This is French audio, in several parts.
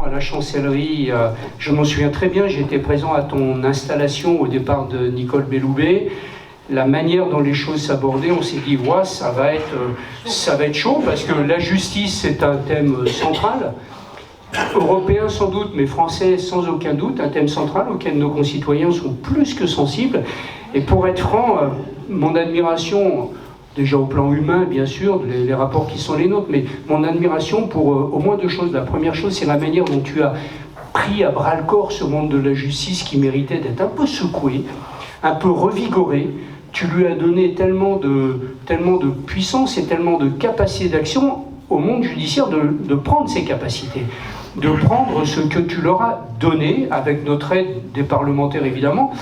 à la chancellerie, je m'en souviens très bien, j'étais présent à ton installation au départ de Nicole Belloubet. La manière dont les choses s'abordaient, on s'est dit, ouais, ça va être chaud, parce que la justice, c'est un thème central, européen sans doute, mais français sans aucun doute, un thème central auquel nos concitoyens sont plus que sensibles. Et pour être franc, mon admiration, déjà au plan humain, bien sûr, les rapports qui sont les nôtres, mais mon admiration pour au moins deux choses. La première chose, c'est la manière dont tu as pris à bras-le-corps ce monde de la justice qui méritait d'être un peu secoué, un peu revigoré. Tu lui as donné tellement de puissance et tellement de capacité d'action au monde judiciaire de prendre ses capacités, de prendre ce que tu leur as donné, avec notre aide des parlementaires évidemment,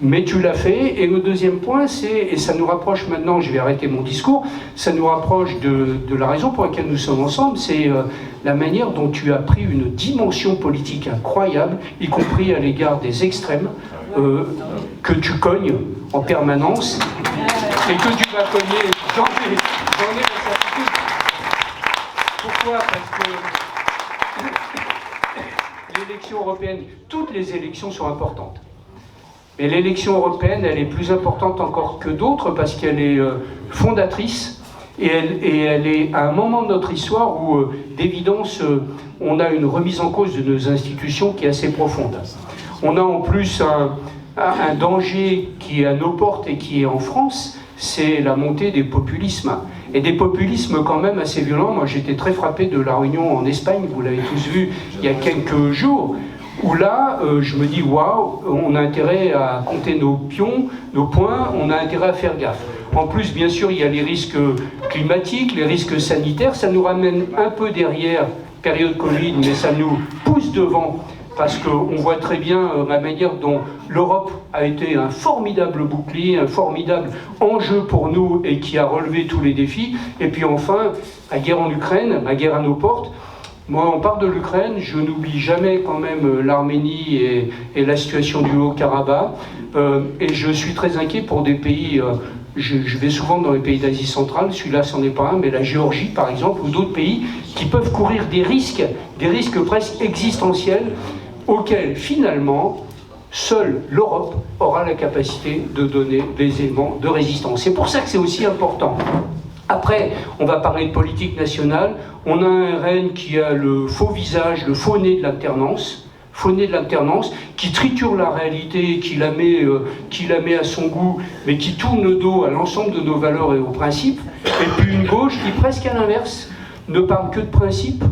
mais tu l'as fait. Et le deuxième point, c'est, et ça nous rapproche maintenant, je vais arrêter mon discours, ça nous rapproche de la raison pour laquelle nous sommes ensemble, c'est la manière dont tu as pris une dimension politique incroyable, y compris à l'égard des extrêmes, que tu cognes en permanence, et que tu vas cogner, j'en ai la certitude. Pourquoi ? Parce que l'élection européenne, toutes les élections sont importantes. Mais l'élection européenne, elle est plus importante encore que d'autres parce qu'elle est fondatrice et elle est à un moment de notre histoire où, d'évidence, on a une remise en cause de nos institutions qui est assez profonde. On a en plus un danger qui est à nos portes et qui est en France, c'est la montée des populismes. Et des populismes quand même assez violents. Moi j'étais très frappé de la réunion en Espagne, vous l'avez tous vu il y a quelques jours, où là je me dis waouh, on a intérêt à compter nos pions, nos points, on a intérêt à faire gaffe. En plus bien sûr il y a les risques climatiques, les risques sanitaires, ça nous ramène un peu derrière, période Covid, mais ça nous pousse devant. Parce qu'on voit très bien la manière dont l'Europe a été un formidable bouclier, un formidable enjeu pour nous et qui a relevé tous les défis. Et puis enfin, la guerre en Ukraine, la guerre à nos portes. Moi, on parle de l'Ukraine, je n'oublie jamais quand même l'Arménie et la situation du Haut-Karabakh. Et je suis très inquiet pour des pays... Je vais souvent dans les pays d'Asie centrale, celui-là c'en est pas un, mais la Géorgie par exemple, ou d'autres pays qui peuvent courir des risques presque existentiels, auxquels finalement, seule l'Europe aura la capacité de donner des éléments de résistance. C'est pour ça que c'est aussi important. Après, on va parler de politique nationale. On a un RN qui a le faux visage, le faux nez de l'alternance, qui triture la réalité, qui la met à son goût, mais qui tourne le dos à l'ensemble de nos valeurs et aux principes. Et puis une gauche qui, presque à l'inverse, ne parle que de principes,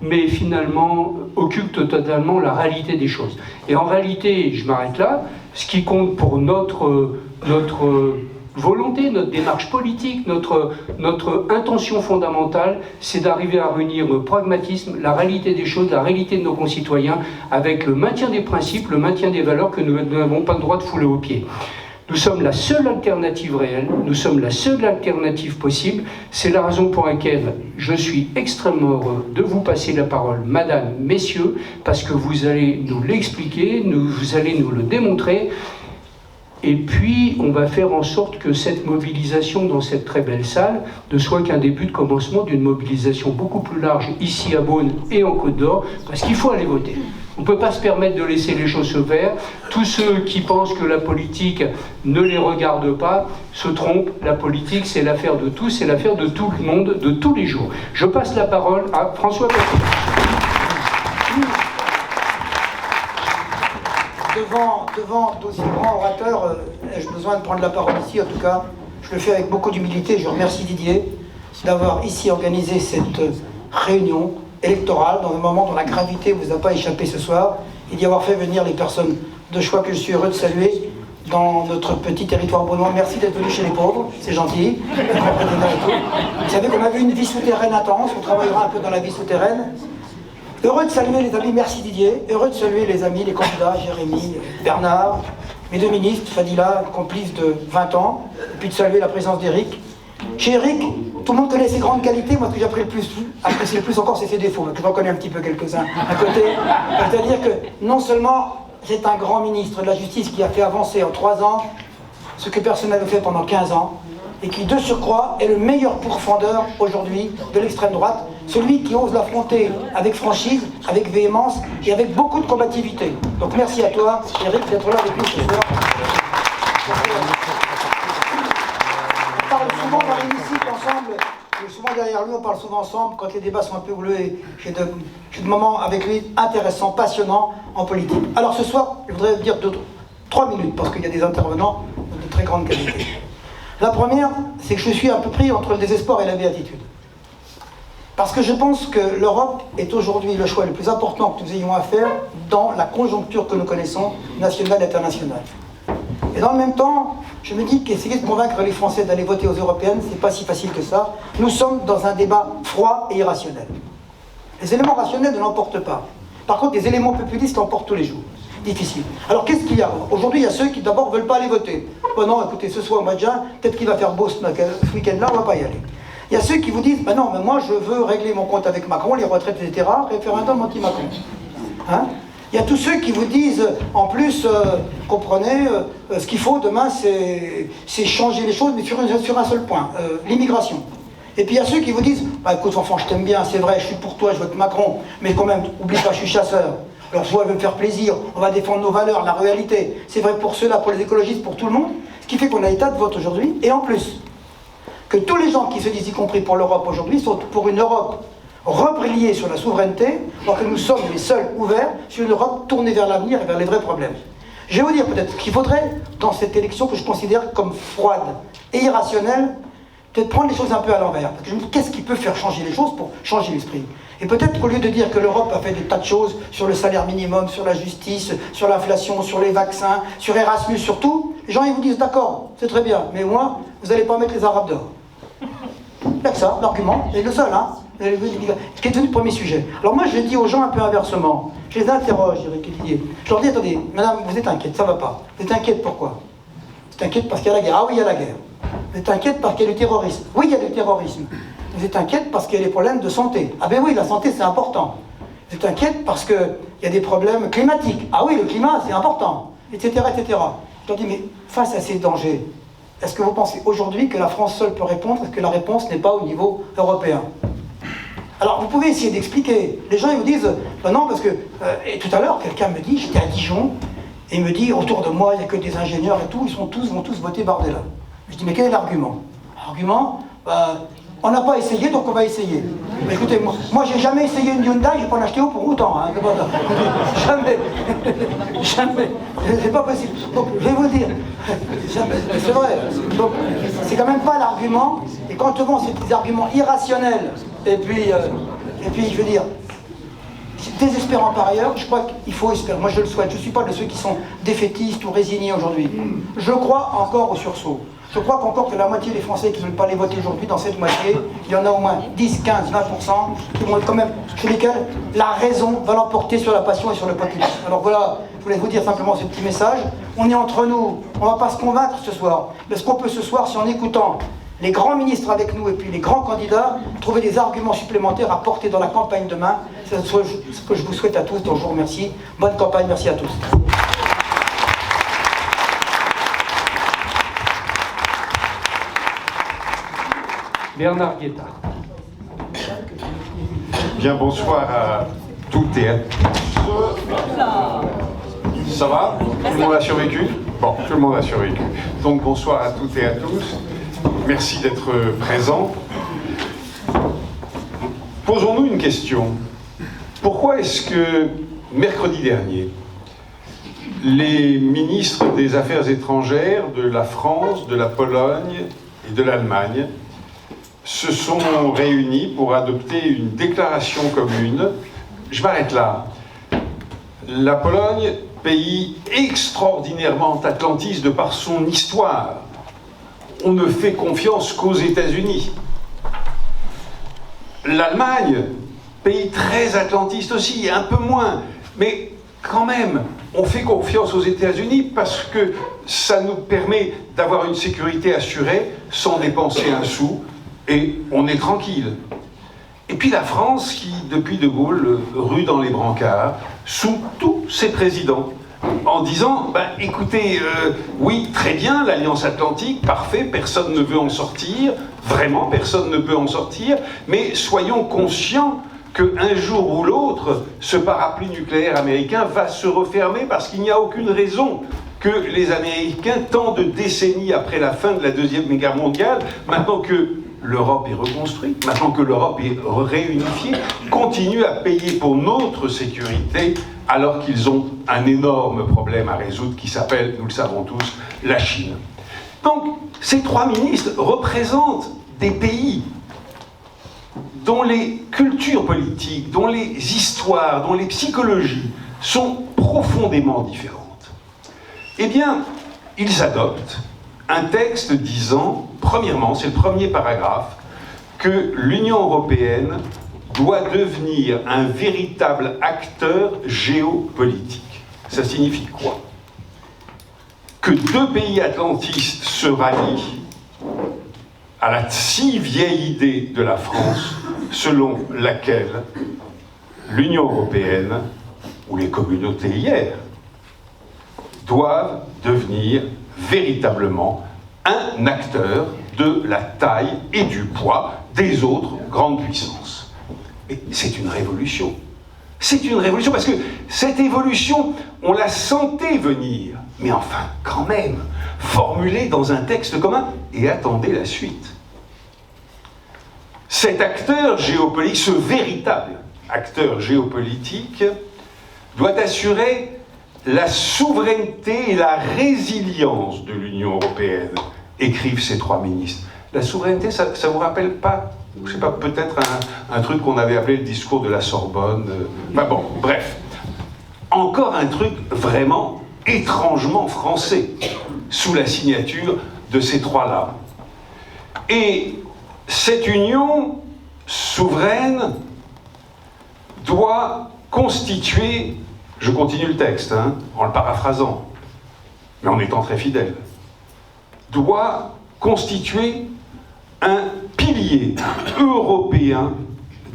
mais finalement occulte totalement la réalité des choses. Et en réalité, je m'arrête là, ce qui compte pour notre volonté, notre démarche politique, notre intention fondamentale, c'est d'arriver à réunir le pragmatisme, la réalité des choses, la réalité de nos concitoyens, avec le maintien des principes, le maintien des valeurs que nous n'avons pas le droit de fouler aux pieds. Nous sommes la seule alternative réelle, nous sommes la seule alternative possible. C'est la raison pour laquelle je suis extrêmement heureux de vous passer la parole, madame, messieurs, parce que vous allez nous l'expliquer, vous allez nous le démontrer. Et puis, on va faire en sorte que cette mobilisation dans cette très belle salle ne soit qu'un début de commencement d'une mobilisation beaucoup plus large ici à Beaune et en Côte d'Or, parce qu'il faut aller voter. On ne peut pas se permettre de laisser les choses se faire. Tous ceux qui pensent que la politique ne les regarde pas se trompent. La politique, c'est l'affaire de tous, c'est l'affaire de tout le monde, de tous les jours. Je passe la parole à François Patrick. Devant d'aussi grands orateurs, j'ai besoin de prendre la parole ici. En tout cas, je le fais avec beaucoup d'humilité. Je remercie Didier d'avoir ici organisé cette réunion électorale dans un moment dont la gravité ne vous a pas échappé ce soir, et d'y avoir fait venir les personnes de choix que je suis heureux de saluer dans notre petit territoire beaunois. Merci d'être venu chez les pauvres, c'est gentil. Vous savez qu'on avait une vie souterraine intense, on travaillera un peu dans la vie souterraine. Heureux de saluer les amis, merci Didier, heureux de saluer les amis, les candidats, Jérémy, Bernard, mes deux ministres, Fadila, complice de 20 ans, et puis de saluer la présence d'Éric. Chez Éric, tout le monde connaît ses grandes qualités, moi ce que j'apprécie le plus encore c'est ses défauts, je reconnais un petit peu quelques-uns à côté. C'est-à-dire que non seulement c'est un grand ministre de la Justice qui a fait avancer en 3 ans ce que personne n'avait fait pendant 15 ans, et qui de surcroît est le meilleur pourfendeur aujourd'hui de l'extrême droite, celui qui ose l'affronter avec franchise, avec véhémence et avec beaucoup de combativité. Donc merci à toi, Eric, d'être là avec nous ce soir. On parle souvent dans l'hémicycle ensemble, et souvent derrière lui, on parle souvent ensemble quand les débats sont un peu houleux et j'ai de moments avec lui intéressants, passionnants en politique. Alors ce soir, je voudrais dire 3 minutes parce qu'il y a des intervenants de très grande qualité. La première, c'est que je suis un peu pris entre le désespoir et la béatitude. Parce que je pense que l'Europe est aujourd'hui le choix le plus important que nous ayons à faire dans la conjoncture que nous connaissons, nationale et internationale. Et dans le même temps, je me dis qu'essayer de convaincre les Français d'aller voter aux européennes, c'est pas si facile que ça. Nous sommes dans un débat froid et irrationnel. Les éléments rationnels ne l'emportent pas. Par contre, les éléments populistes l'emportent tous les jours. Difficile. Alors qu'est-ce qu'il y a? Aujourd'hui, il y a ceux qui d'abord ne veulent pas aller voter. Oh non, écoutez, ce soir au mois de juin, peut-être qu'il va faire beau ce week-end-là, on ne va pas y aller. Il y a ceux qui vous disent, non, mais moi je veux régler mon compte avec Macron, les retraites, etc., référendum anti-Macron. Hein? Il y a tous ceux qui vous disent, en plus, comprenez, ce qu'il faut demain, c'est changer les choses, mais sur un seul point, l'immigration. Et puis il y a ceux qui vous disent, écoute enfant, je t'aime bien, c'est vrai, je suis pour toi, je vote Macron, mais quand même, oublie pas, je suis chasseur. Alors toi, je veux me faire plaisir, on va défendre nos valeurs, la réalité. C'est vrai pour ceux-là, pour les écologistes, pour tout le monde. Ce qui fait qu'on a état de vote aujourd'hui, et en plus, que tous les gens qui se disent, y compris pour l'Europe aujourd'hui, sont pour une Europe rebrillée sur la souveraineté, alors que nous sommes les seuls ouverts sur une Europe tournée vers l'avenir et vers les vrais problèmes. Je vais vous dire peut-être qu'il faudrait, dans cette élection que je considère comme froide et irrationnelle, peut-être prendre les choses un peu à l'envers. Parce que je me dis, qu'est-ce qui peut faire changer les choses pour changer l'esprit? Et peut-être qu'au lieu de dire que l'Europe a fait des tas de choses sur le salaire minimum, sur la justice, sur l'inflation, sur les vaccins, sur Erasmus, sur tout, les gens ils vous disent d'accord, c'est très bien, mais moi, vous n'allez pas mettre les Arabes dehors. Il n'y a que ça, l'argument, c'est le seul, hein, qui est devenu le premier sujet. Alors moi, je dis aux gens un peu inversement, je les interroge, Eric et Didier. Je leur dis, attendez, madame, vous êtes inquiète, ça va pas. Vous êtes inquiète pourquoi? Vous êtes inquiète parce qu'il y a la guerre. Ah oui, il y a la guerre. Vous êtes inquiète parce qu'il y a le terrorisme. Oui, il y a le terrorisme. Vous êtes inquiète parce qu'il y a des problèmes de santé. Ah ben oui, la santé c'est important. Vous êtes inquiète parce qu'il y a des problèmes climatiques. Ah oui, le climat c'est important, etc., etc. Je leur dis, mais face à ces dangers, est-ce que vous pensez aujourd'hui que la France seule peut répondre? Est-ce que la réponse n'est pas au niveau européen? Alors vous pouvez essayer d'expliquer. Les gens ils vous disent, non parce que... et tout à l'heure quelqu'un me dit, j'étais à Dijon, et il me dit, autour de moi il n'y a que des ingénieurs et tout, vont tous voter Bardella. Je dis, mais quel est l'argument? L'argument, on n'a pas essayé, donc on va essayer. Mais écoutez, moi j'ai jamais essayé une Hyundai, je vais pas l'acheter pour autant. Hein, jamais. Jamais. C'est pas possible. Donc je vais vous dire, c'est vrai. Donc c'est quand même pas l'argument. Et quand on vend ces arguments irrationnels, et puis je veux dire, désespérant par ailleurs, je crois qu'il faut espérer. Moi je le souhaite. Je ne suis pas de ceux qui sont défaitistes ou résignés aujourd'hui. Je crois encore au sursaut. Je crois qu'encore que la moitié des Français qui ne veulent pas les voter aujourd'hui, dans cette moitié, il y en a au moins 10, 15, 20% qui vont être quand même, chez lesquels la raison va l'emporter sur la passion et sur le populisme. Alors voilà, je voulais vous dire simplement ce petit message. On est entre nous, on ne va pas se convaincre ce soir. Mais ce qu'on peut ce soir, c'est en écoutant les grands ministres avec nous et puis les grands candidats, trouver des arguments supplémentaires à porter dans la campagne demain. C'est ce que je vous souhaite à tous, donc je vous remercie. Bonne campagne, merci à tous. Bernard Guetta. Bien, bonsoir à toutes et à tous. Ça va? Tout le monde a survécu? Bon, tout le monde a survécu. Donc bonsoir à toutes et à tous. Merci d'être présents. Posons-nous une question. Pourquoi est-ce que mercredi dernier, les ministres des Affaires étrangères de la France, de la Pologne et de l'Allemagne se sont réunis pour adopter une déclaration commune? Je m'arrête là. La Pologne, pays extraordinairement atlantiste de par son histoire. On ne fait confiance qu'aux États-Unis. L'Allemagne, pays très atlantiste aussi, un peu moins, mais quand même, on fait confiance aux États-Unis parce que ça nous permet d'avoir une sécurité assurée sans dépenser un sou, et on est tranquille. Et puis la France qui, depuis De Gaulle, rue dans les brancards, sous tous ses présidents, en disant, écoutez, oui, très bien, l'Alliance Atlantique, parfait, personne ne veut en sortir, vraiment, personne ne peut en sortir, mais soyons conscients qu'un jour ou l'autre, ce parapluie nucléaire américain va se refermer parce qu'il n'y a aucune raison que les Américains, tant de décennies après la fin de la Deuxième Guerre mondiale, maintenant que l'Europe est reconstruite, maintenant que l'Europe est réunifiée, continuent à payer pour notre sécurité alors qu'ils ont un énorme problème à résoudre qui s'appelle, nous le savons tous, la Chine. Donc, ces trois ministres représentent des pays dont les cultures politiques, dont les histoires, dont les psychologies sont profondément différentes. Eh bien, ils adoptent un texte disant, premièrement, c'est le premier paragraphe, que l'Union européenne doit devenir un véritable acteur géopolitique. Ça signifie quoi? Que deux pays atlantistes se rallient à la si vieille idée de la France selon laquelle l'Union européenne, ou les communautés hier, doivent devenir véritablement un acteur de la taille et du poids des autres grandes puissances. Et c'est une révolution. C'est une révolution parce que cette évolution, on la sentait venir, mais enfin, quand même, formulée dans un texte commun, et attendez la suite. Cet acteur géopolitique, ce véritable acteur géopolitique, doit assurer la souveraineté et la résilience de l'Union européenne, écrivent ces trois ministres. La souveraineté, ça vous rappelle pas, je sais pas, peut-être un truc qu'on avait appelé le discours de la Sorbonne. Bon, bref. Encore un truc vraiment étrangement français, sous la signature de ces trois-là. Et cette union souveraine doit constituer, je continue le texte, en le paraphrasant, mais en étant très fidèle, doit constituer un pilier européen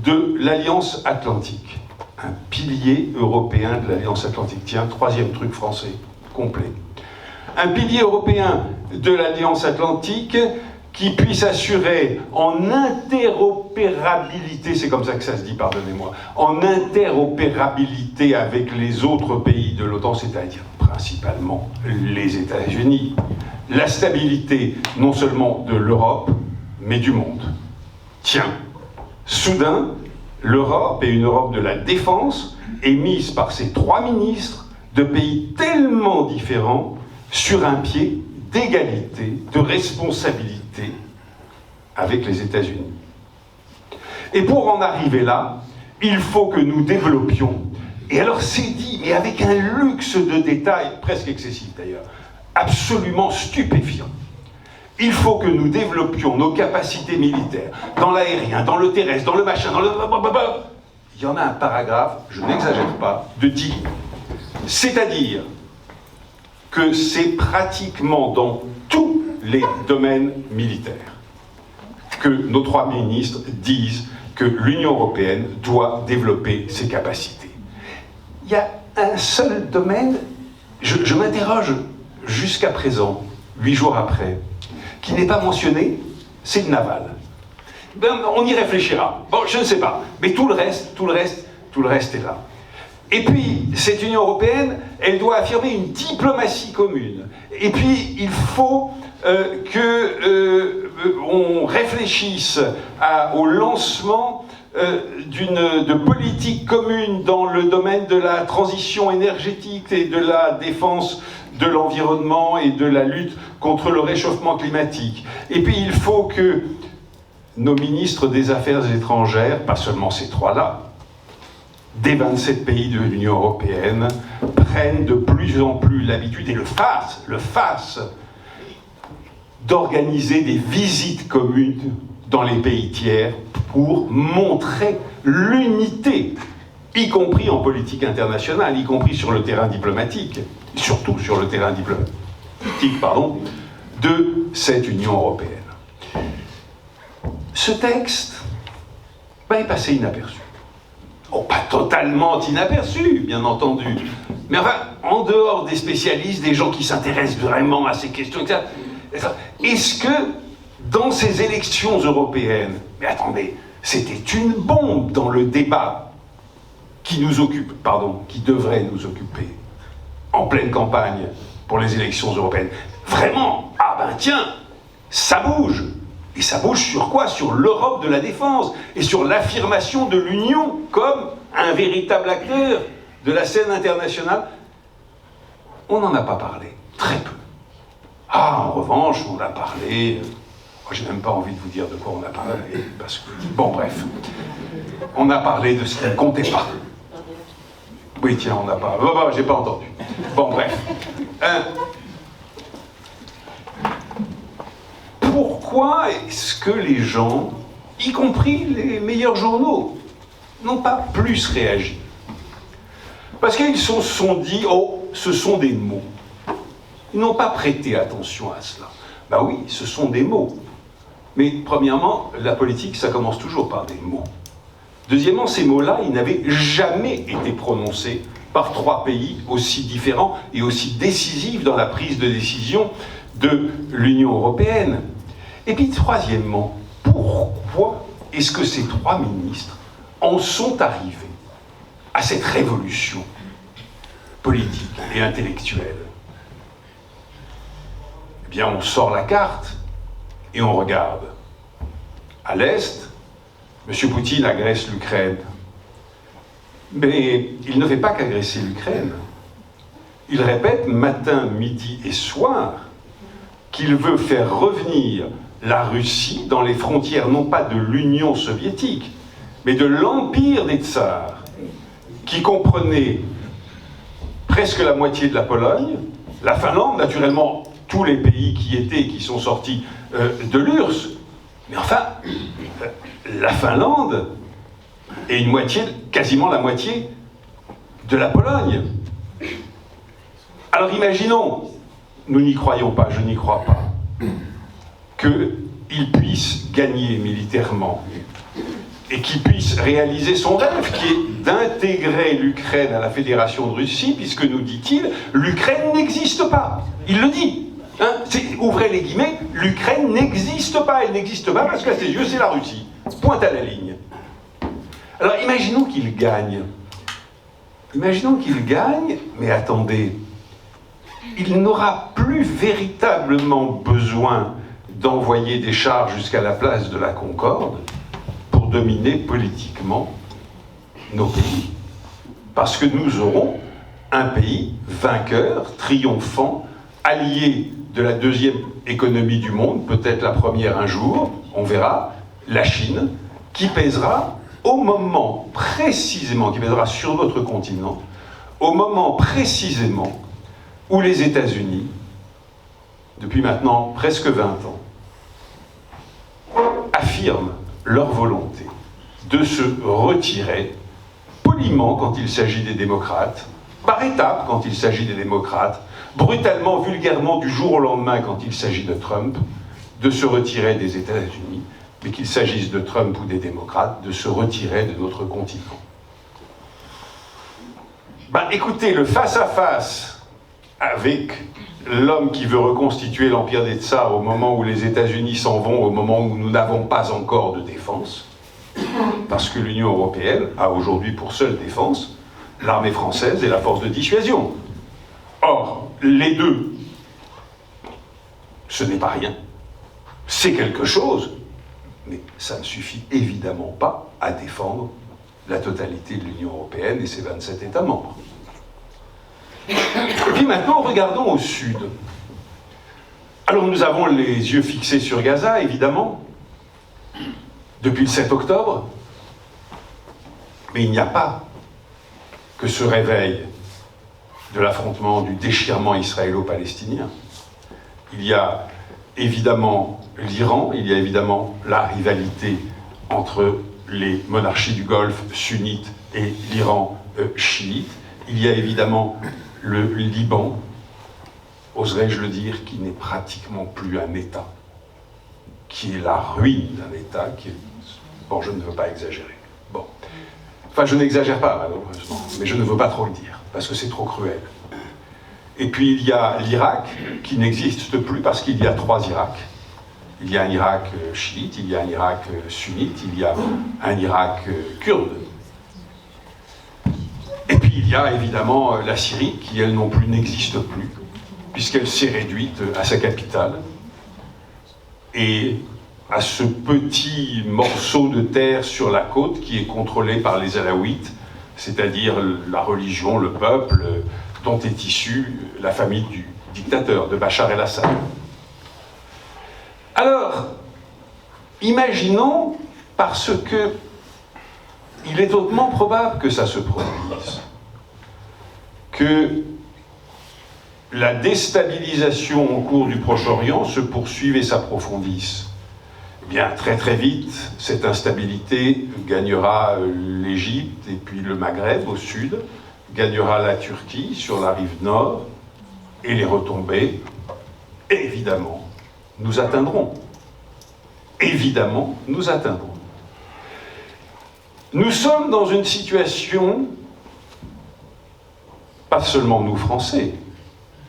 de l'Alliance Atlantique. Un pilier européen de l'Alliance Atlantique. Tiens, troisième truc français, complet. Un pilier européen de l'Alliance Atlantique qui puisse assurer en interopérabilité, c'est comme ça que ça se dit, pardonnez-moi, en interopérabilité avec les autres pays de l'OTAN, c'est-à-dire principalement les États-Unis, la stabilité non seulement de l'Europe, mais du monde. Tiens, soudain, l'Europe et une Europe de la défense est mise par ces trois ministres de pays tellement différents sur un pied d'égalité, de responsabilité avec les États-Unis. Et pour en arriver là, il faut que nous développions, et alors c'est dit, mais avec un luxe de détails, presque excessif d'ailleurs, absolument stupéfiant. Il faut que nous développions nos capacités militaires, dans l'aérien, dans le terrestre, dans le machin, dans le... Il y en a un paragraphe, je n'exagère pas, de 10 lignes. C'est-à-dire que c'est pratiquement dans tous les domaines militaires que nos trois ministres disent que l'Union européenne doit développer ses capacités. Il y a un seul domaine, je m'interroge jusqu'à présent, 8 jours après, qui n'est pas mentionné, c'est le naval. On y réfléchira. Bon, je ne sais pas, mais tout le reste est là. Et puis, cette Union européenne, elle doit affirmer une diplomatie commune. Et puis, il faut qu'on réfléchisse au lancement de politiques communes dans le domaine de la transition énergétique et de la défense de l'environnement et de la lutte contre le réchauffement climatique. Et puis, il faut que nos ministres des Affaires étrangères, pas seulement ces trois-là, des 27 pays de l'Union européenne, prennent de plus en plus l'habitude, et le fassent, d'organiser des visites communes dans les pays tiers pour montrer l'unité, y compris en politique internationale, y compris sur le terrain diplomatique, surtout sur le terrain diplomatique, de cette Union européenne. Ce texte est passé inaperçu. Oh, pas totalement inaperçu, bien entendu, Mais enfin, en dehors des spécialistes, des gens qui s'intéressent vraiment à ces questions, etc., est-ce que dans ces élections européennes, mais attendez, c'était une bombe dans le débat qui nous occupe, pardon, qui devrait nous occuper en pleine campagne pour les élections européennes. Vraiment, ah ben tiens, ça bouge. Et ça bouge sur quoi? Sur l'Europe de la défense et sur l'affirmation de l'Union comme un véritable acteur de la scène internationale. On n'en a pas parlé, très peu. Ah, en revanche, on a parlé... Moi, j'ai même pas envie de vous dire de quoi on a parlé, parce que... Bon, bref. On a parlé de ce qui ne comptait pas. Oui, tiens, on n'a pas... Oh, bah, j'ai pas entendu. Bon, bref. Pourquoi est-ce que les gens, y compris les meilleurs journaux, n'ont pas plus réagi? Parce qu'ils se sont dit, oh, ce sont des mots. Ils n'ont pas prêté attention à cela. Ben oui, ce sont des mots. Mais premièrement, la politique, ça commence toujours par des mots. Deuxièmement, ces mots-là, ils n'avaient jamais été prononcés par trois pays aussi différents et aussi décisifs dans la prise de décision de l'Union européenne. Et puis troisièmement, pourquoi est-ce que ces trois ministres en sont arrivés à cette révolution politique et intellectuelle? Eh bien, on sort la carte et on regarde. À l'Est, M. Poutine agresse l'Ukraine. Mais il ne fait pas qu'agresser l'Ukraine. Il répète matin, midi et soir qu'il veut faire revenir la Russie dans les frontières non pas de l'Union soviétique, mais de l'Empire des Tsars, qui comprenait presque la moitié de la Pologne, la Finlande, naturellement tous les pays qui étaient, qui sont sortis de l'URSS. Mais enfin, la Finlande est une moitié, quasiment la moitié de la Pologne. Alors imaginons, nous n'y croyons pas, je n'y crois pas, qu'il puisse gagner militairement et qu'il puisse réaliser son rêve, qui est d'intégrer l'Ukraine à la Fédération de Russie, puisque, nous dit-il, l'Ukraine n'existe pas. Il le dit. Hein, ouvrez les guillemets, l'Ukraine n'existe pas. Elle n'existe pas parce qu'à ses yeux, c'est la Russie. Pointe à la ligne. Alors, imaginons qu'il gagne. Imaginons qu'il gagne, mais attendez, il n'aura plus véritablement besoin d'envoyer des chars jusqu'à la place de la Concorde pour dominer politiquement nos pays. Parce que nous aurons un pays vainqueur, triomphant, allié de la deuxième économie du monde, peut-être la première un jour, on verra, la Chine, qui pèsera au moment précisément, qui pèsera sur notre continent, au moment précisément où les États-Unis, depuis maintenant presque 20 ans, affirment leur volonté de se retirer poliment quand il s'agit des démocrates, par étapes quand il s'agit des démocrates, brutalement, vulgairement, du jour au lendemain quand il s'agit de Trump, de se retirer des États-Unis, mais qu'il s'agisse de Trump ou des démocrates, de se retirer de notre continent. Ben, écoutez, le face-à-face avec l'homme qui veut reconstituer l'Empire des Tsars au moment où les États-Unis s'en vont, au moment où nous n'avons pas encore de défense, parce que l'Union européenne a aujourd'hui pour seule défense l'armée française et la force de dissuasion. Or, les deux, ce n'est pas rien. C'est quelque chose, mais ça ne suffit évidemment pas à défendre la totalité de l'Union européenne et ses 27 États membres. Et puis maintenant, regardons au sud. Alors nous avons les yeux fixés sur Gaza, évidemment, depuis le 7 octobre, mais il n'y a pas que ce réveil de l'affrontement, du déchirement israélo-palestinien. Il y a évidemment l'Iran, il y a évidemment la rivalité entre les monarchies du Golfe sunnites et l'Iran chiite. Il y a évidemment le Liban, oserais-je le dire, qui n'est pratiquement plus un État, qui est la ruine d'un État, qui est... Bon, je ne veux pas exagérer. Bon. Enfin, je n'exagère pas, malheureusement, mais je ne veux pas trop le dire. parce que c'est trop cruel. Et puis il y a l'Irak, qui n'existe plus parce qu'il y a 3 Iraks. Il y a un Irak chiite, il y a un Irak sunnite, il y a un Irak kurde. Et puis il y a évidemment la Syrie, qui elle non plus n'existe plus, puisqu'elle s'est réduite à sa capitale et à ce petit morceau de terre sur la côte qui est contrôlé par les Alaouites, c'est-à-dire la religion, le peuple dont est issue la famille du dictateur, de Bachar el-Assad. Alors, imaginons, parce que il est hautement probable que ça se produise, que la déstabilisation au cours du Proche-Orient se poursuive et s'approfondisse. Eh bien, très très vite, cette instabilité gagnera l'Égypte et puis le Maghreb au sud, gagnera la Turquie sur la rive nord, et les retombées, évidemment, nous atteindront. Évidemment, nous atteindrons. Nous sommes dans une situation, pas seulement nous Français,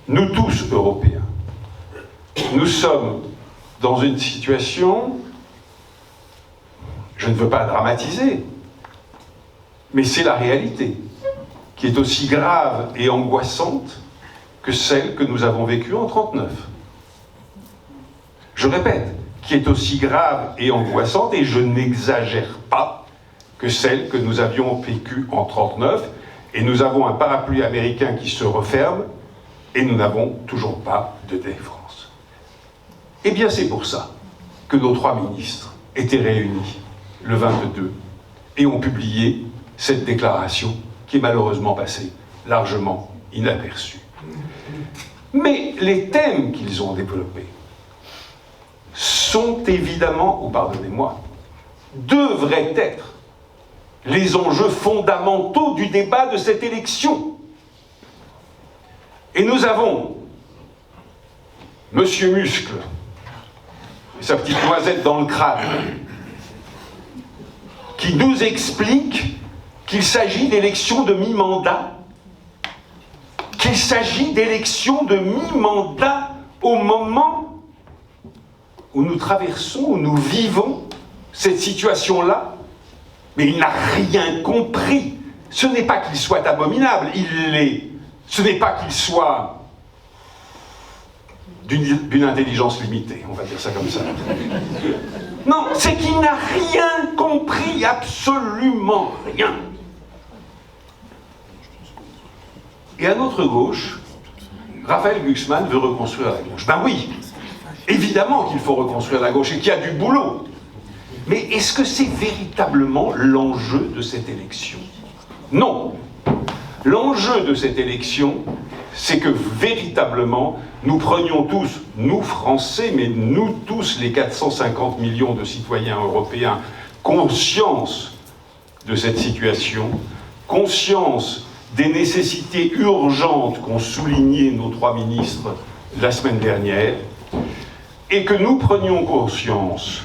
nous tous Européens, nous sommes dans une situation, je ne veux pas dramatiser, mais c'est la réalité, qui est aussi grave et angoissante que celle que nous avons vécue en 1939. Je répète, qui est aussi grave et angoissante, et je n'exagère pas, que celle que nous avions vécue en 1939, et nous avons un parapluie américain qui se referme, et nous n'avons toujours pas de défense. Eh bien, c'est pour ça que nos 3 ministres étaient réunis le 22 et ont publié cette déclaration qui est malheureusement passée largement inaperçue. Mais les thèmes qu'ils ont développés sont évidemment, ou pardonnez-moi, devraient être les enjeux fondamentaux du débat de cette élection. Et nous avons Monsieur Muscle et sa petite noisette dans le crâne qui nous explique qu'il s'agit d'élections de mi-mandat, qu'il s'agit d'élections de mi-mandat au moment où nous traversons, où nous vivons cette situation-là. Mais il n'a rien compris. Ce n'est pas qu'il soit abominable, il l'est. Ce n'est pas qu'il soit d'une intelligence limitée, on va dire ça comme ça. Non, c'est qu'il n'a rien compris, absolument rien. Et à notre gauche, Raphaël Glucksmann veut reconstruire la gauche. Ben oui, évidemment qu'il faut reconstruire la gauche et qu'il y a du boulot. Mais est-ce que c'est véritablement l'enjeu de cette élection? Non. L'enjeu de cette élection, c'est que véritablement, nous prenions tous, nous Français, mais nous tous les 450 millions de citoyens européens, conscience de cette situation, conscience des nécessités urgentes qu'ont soulignées nos 3 ministres la semaine dernière, et que nous prenions conscience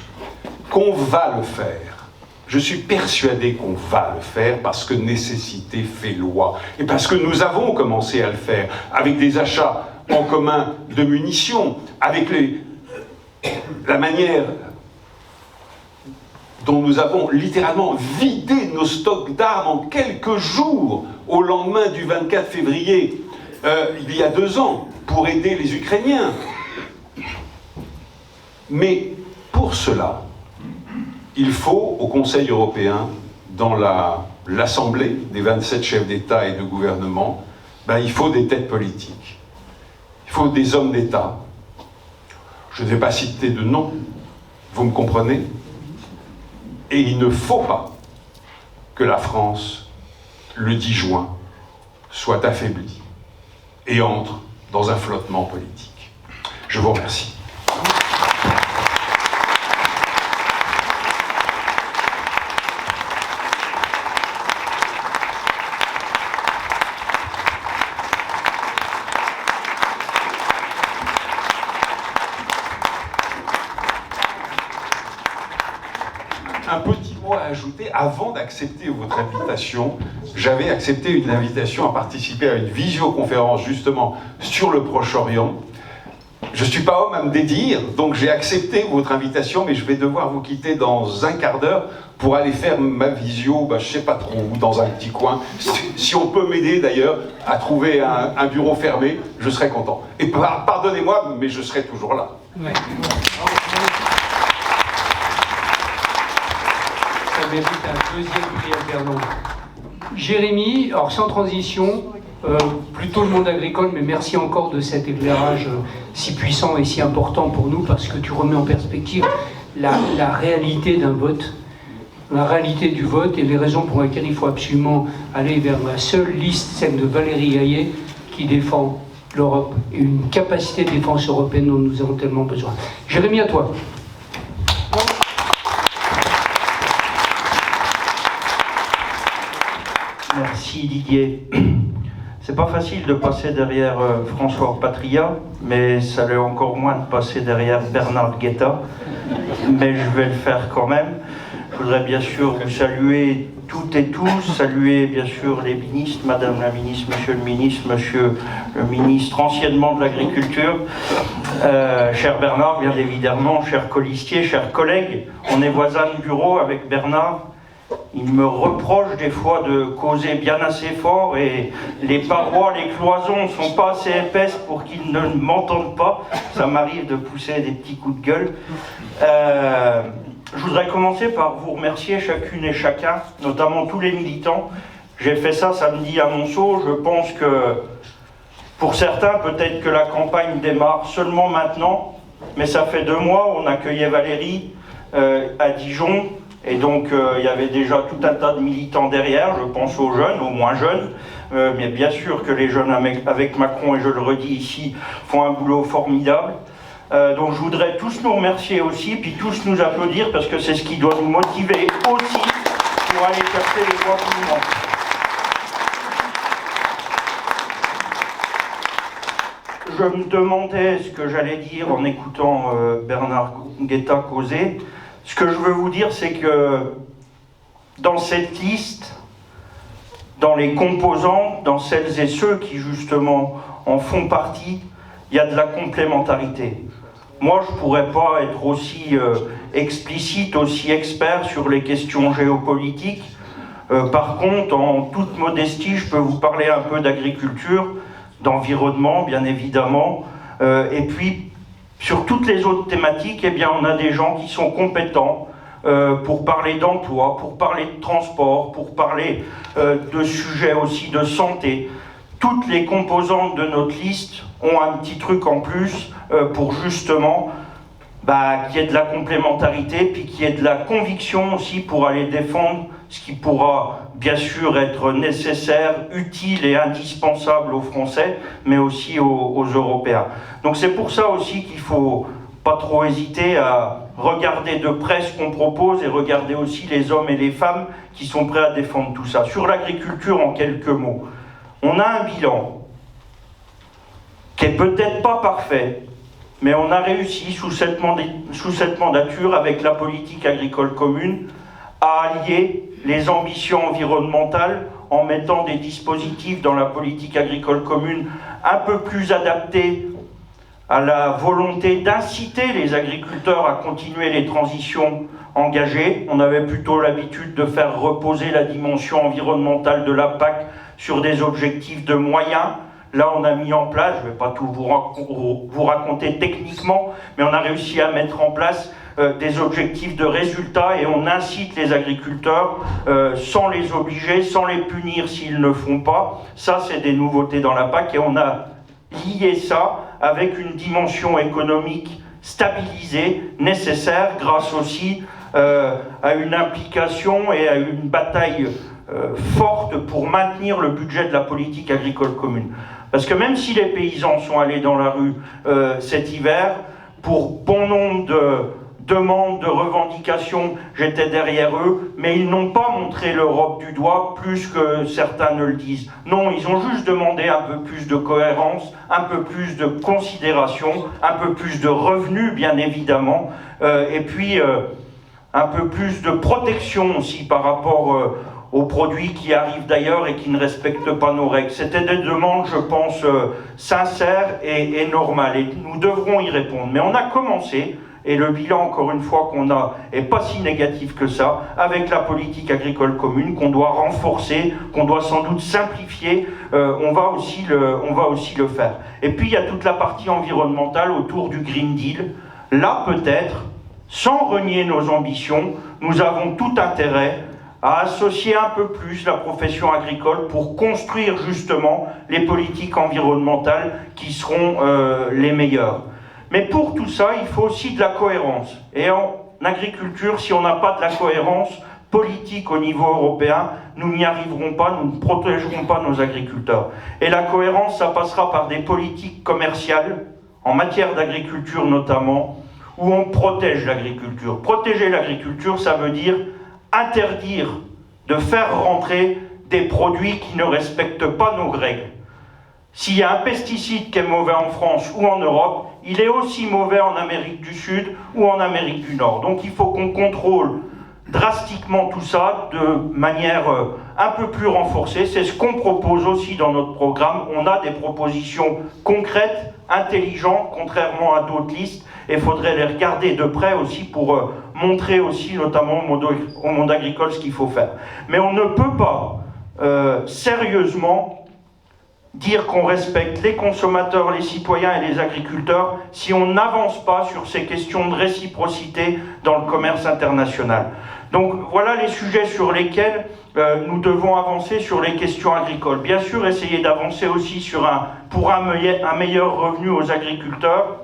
qu'on va le faire. Je suis persuadé qu'on va le faire parce que nécessité fait loi. Et parce que nous avons commencé à le faire avec des achats en commun de munitions, avec la manière dont nous avons littéralement vidé nos stocks d'armes en quelques jours au lendemain du 24 février, il y a 2 ans, pour aider les Ukrainiens. Mais pour cela, il faut, au Conseil européen, dans l'Assemblée des 27 chefs d'État et de gouvernement, il faut des têtes politiques. Il faut des hommes d'État. Je ne vais pas citer de nom, vous me comprenez? Et il ne faut pas que la France, le 10 juin, soit affaiblie et entre dans un flottement politique. Je vous remercie. Un petit mot pourrais ajouter, avant d'accepter votre invitation, j'avais accepté une invitation à participer à une visioconférence justement sur le Proche-Orient. Je ne suis pas homme à me dédire, donc j'ai accepté votre invitation, mais je vais devoir vous quitter dans un quart d'heure pour aller faire ma visio, je ne sais pas trop où, dans un petit coin. Si on peut m'aider d'ailleurs à trouver un bureau fermé, je serai content. Et pardonnez-moi, mais je serai toujours là. Ouais. Ça mérite un deuxième prix alternant. Jérémy, alors sans transition, plutôt le monde agricole, mais merci encore de cet éclairage si puissant et si important pour nous, parce que tu remets en perspective la réalité d'un vote, la réalité du vote et les raisons pour lesquelles il faut absolument aller vers la seule liste, celle de Valérie Gaillet, qui défend l'Europe et une capacité de défense européenne dont nous avons tellement besoin. Jérémy, à toi. Merci Didier. C'est pas facile de passer derrière François Patria, mais ça l'est encore moins de passer derrière Bernard Guetta. Mais je vais le faire quand même. Je voudrais bien sûr vous saluer toutes et tous, saluer bien sûr les ministres, Madame la ministre, Monsieur le ministre anciennement de l'Agriculture, cher Bernard, bien évidemment, cher Colistier, chers collègues. On est voisins de bureau avec Bernard. Il me reproche des fois de causer bien assez fort et les parois, les cloisons ne sont pas assez épaisses pour qu'ils ne m'entendent pas. Ça m'arrive de pousser des petits coups de gueule. Je voudrais commencer par vous remercier chacune et chacun, notamment tous les militants. J'ai fait ça samedi à Monceau. Je pense que pour certains, peut-être que la campagne démarre seulement maintenant, mais ça fait 2 mois, on accueillait Valérie à Dijon. Et donc, il y avait déjà tout un tas de militants derrière, je pense aux jeunes, aux moins jeunes. Mais bien sûr que les jeunes avec Macron, et je le redis ici, font un boulot formidable. Donc je voudrais tous nous remercier aussi, puis tous nous applaudir, parce que c'est ce qui doit nous motiver aussi pour aller chercher les voix qui nous manquent. Je me demandais ce que j'allais dire en écoutant Bernard Guetta causer. Ce que je veux vous dire, c'est que dans cette liste, dans les composants, dans celles et ceux qui justement en font partie, il y a de la complémentarité. Moi, je ne pourrais pas être aussi explicite, aussi expert sur les questions géopolitiques. Par contre, en toute modestie, je peux vous parler un peu d'agriculture, d'environnement, bien évidemment, et puis sur toutes les autres thématiques, eh bien, on a des gens qui sont compétents pour parler d'emploi, pour parler de transport, pour parler de sujets aussi de santé. Toutes les composantes de notre liste ont un petit truc en plus pour justement qu'il y ait de la complémentarité, puis qu'il y ait de la conviction aussi pour aller défendre ce qui pourra bien sûr être nécessaire, utile et indispensable aux Français, mais aussi aux Européens. Donc c'est pour ça aussi qu'il ne faut pas trop hésiter à regarder de près ce qu'on propose et regarder aussi les hommes et les femmes qui sont prêts à défendre tout ça. Sur l'agriculture, en quelques mots, on a un bilan qui est peut-être pas parfait, mais on a réussi sous cette mandature avec la politique agricole commune à allier les ambitions environnementales en mettant des dispositifs dans la politique agricole commune un peu plus adaptés à la volonté d'inciter les agriculteurs à continuer les transitions engagées. On avait plutôt l'habitude de faire reposer la dimension environnementale de la PAC sur des objectifs de moyens. Là, on a mis en place, je ne vais pas tout vous raconter techniquement, mais on a réussi à mettre en place des objectifs de résultats et on incite les agriculteurs sans les obliger, sans les punir s'ils ne font pas. Ça, c'est des nouveautés dans la PAC et on a lié ça avec une dimension économique stabilisée, nécessaire, grâce aussi à une implication et à une bataille forte pour maintenir le budget de la politique agricole commune. Parce que même si les paysans sont allés dans la rue cet hiver, pour bon nombre de demandes, de revendications, j'étais derrière eux, mais ils n'ont pas montré l'Europe du doigt plus que certains ne le disent. Non, ils ont juste demandé un peu plus de cohérence, un peu plus de considération, un peu plus de revenus, bien évidemment, et puis un peu plus de protection aussi par rapport aux produits qui arrivent d'ailleurs et qui ne respectent pas nos règles. C'était des demandes, je pense, sincères et normales, et nous devrons y répondre. Mais on a commencé, et le bilan, encore une fois, qu'on a est pas si négatif que ça, avec la politique agricole commune, qu'on doit renforcer, qu'on doit sans doute simplifier, on va aussi le faire. Et puis il y a toute la partie environnementale autour du Green Deal. Là, peut-être, sans renier nos ambitions, nous avons tout intérêt à associer un peu plus la profession agricole pour construire justement les politiques environnementales qui seront les meilleures. Mais pour tout ça, il faut aussi de la cohérence. Et en agriculture, si on n'a pas de la cohérence politique au niveau européen, nous n'y arriverons pas, nous ne protégerons pas nos agriculteurs. Et la cohérence, ça passera par des politiques commerciales, en matière d'agriculture notamment, où on protège l'agriculture. Protéger l'agriculture, ça veut dire interdire de faire rentrer des produits qui ne respectent pas nos règles. S'il y a un pesticide qui est mauvais en France ou en Europe, il est aussi mauvais en Amérique du Sud ou en Amérique du Nord. Donc il faut qu'on contrôle drastiquement tout ça de manière un peu plus renforcée. C'est ce qu'on propose aussi dans notre programme. On a des propositions concrètes, intelligentes, contrairement à d'autres listes, et il faudrait les regarder de près aussi pour montrer aussi, notamment au monde agricole, ce qu'il faut faire. Mais on ne peut pas sérieusement dire qu'on respecte les consommateurs, les citoyens et les agriculteurs si on n'avance pas sur ces questions de réciprocité dans le commerce international. Donc voilà les sujets sur lesquels nous devons avancer sur les questions agricoles. Bien sûr, essayer d'avancer aussi pour un meilleur revenu aux agriculteurs,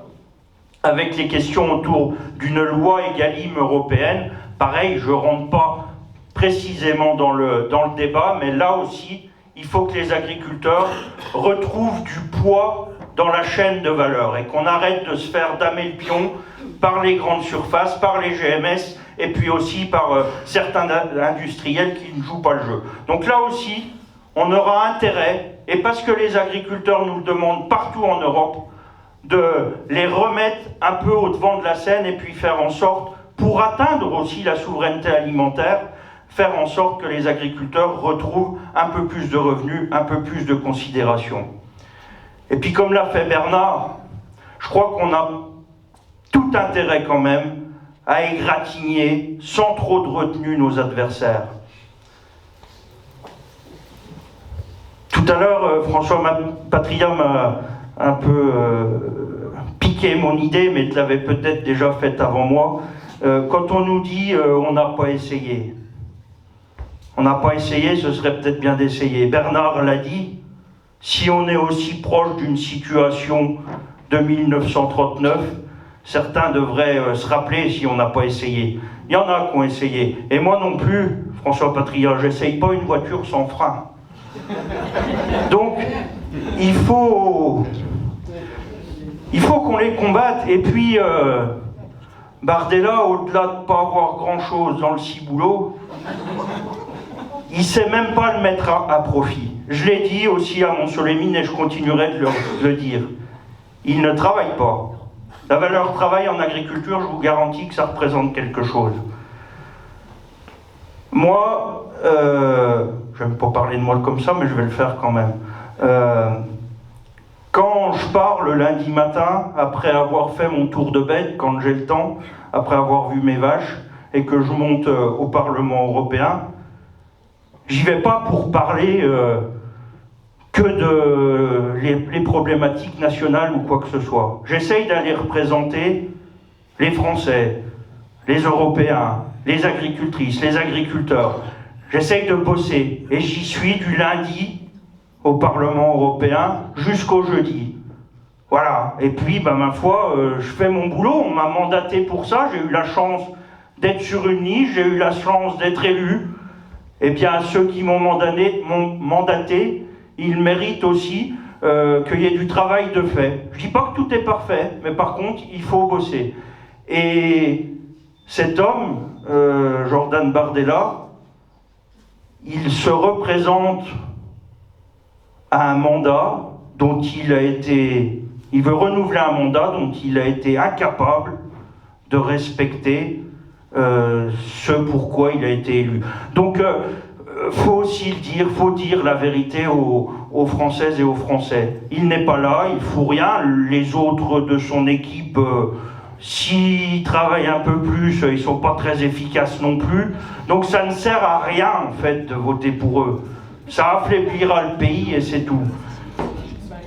avec les questions autour d'une loi Egalim européenne. Pareil, je ne rentre pas précisément dans le débat, mais là aussi, il faut que les agriculteurs retrouvent du poids dans la chaîne de valeur et qu'on arrête de se faire damer le pion par les grandes surfaces, par les GMS et puis aussi par certains industriels qui ne jouent pas le jeu. Donc là aussi, on aura intérêt, et parce que les agriculteurs nous le demandent partout en Europe, de les remettre un peu au devant de la scène et puis faire en sorte, pour atteindre aussi la souveraineté alimentaire, faire en sorte que les agriculteurs retrouvent un peu plus de revenus, un peu plus de considération. Et puis comme l'a fait Bernard, je crois qu'on a tout intérêt quand même à égratigner sans trop de retenue nos adversaires. Tout à l'heure, François Patria m'a un peu piqué mon idée, mais il l'avait peut-être déjà faite avant moi. Quand on nous dit on n'a pas essayé, on n'a pas essayé, ce serait peut-être bien d'essayer. Bernard l'a dit, si on est aussi proche d'une situation de 1939, certains devraient se rappeler si on n'a pas essayé. Il y en a qui ont essayé. Et moi non plus, François Patria, j'essaye pas une voiture sans frein. Donc, il faut qu'on les combatte. Et puis, Bardella, au-delà de ne pas avoir grand-chose dans le ciboulot, il ne sait même pas le mettre à profit. Je l'ai dit aussi à Montsolémine et je continuerai de le dire. Il ne travaille pas. La valeur travail en agriculture, je vous garantis que ça représente quelque chose. Moi, je n'aime pas parler de moi comme ça, mais je vais le faire quand même. Quand je pars le lundi matin, après avoir fait mon tour de bête, quand j'ai le temps, après avoir vu mes vaches, et que je monte au Parlement européen, j'y vais pas pour parler que de les problématiques nationales ou quoi que ce soit. J'essaye d'aller représenter les Français, les Européens, les agricultrices, les agriculteurs. J'essaye de bosser et j'y suis du lundi au Parlement européen jusqu'au jeudi. Voilà. Et puis, ma foi, je fais mon boulot. On m'a mandaté pour ça. J'ai eu la chance d'être sur une liste. J'ai eu la chance d'être élu. Eh bien, ceux qui m'ont mandaté, ils méritent aussi qu'il y ait du travail de fait. Je ne dis pas que tout est parfait, mais par contre, il faut bosser. Et cet homme, Jordan Bardella, il se représente à un mandat dont il veut renouveler un mandat dont il a été incapable de respecter ce pourquoi il a été élu. Donc, faut aussi le dire, faut dire la vérité aux Françaises et aux Français. Il n'est pas là, il ne fout rien. Les autres de son équipe, s'ils travaillent un peu plus, ils ne sont pas très efficaces non plus. Donc ça ne sert à rien, en fait, de voter pour eux. Ça affaiblira le pays et c'est tout.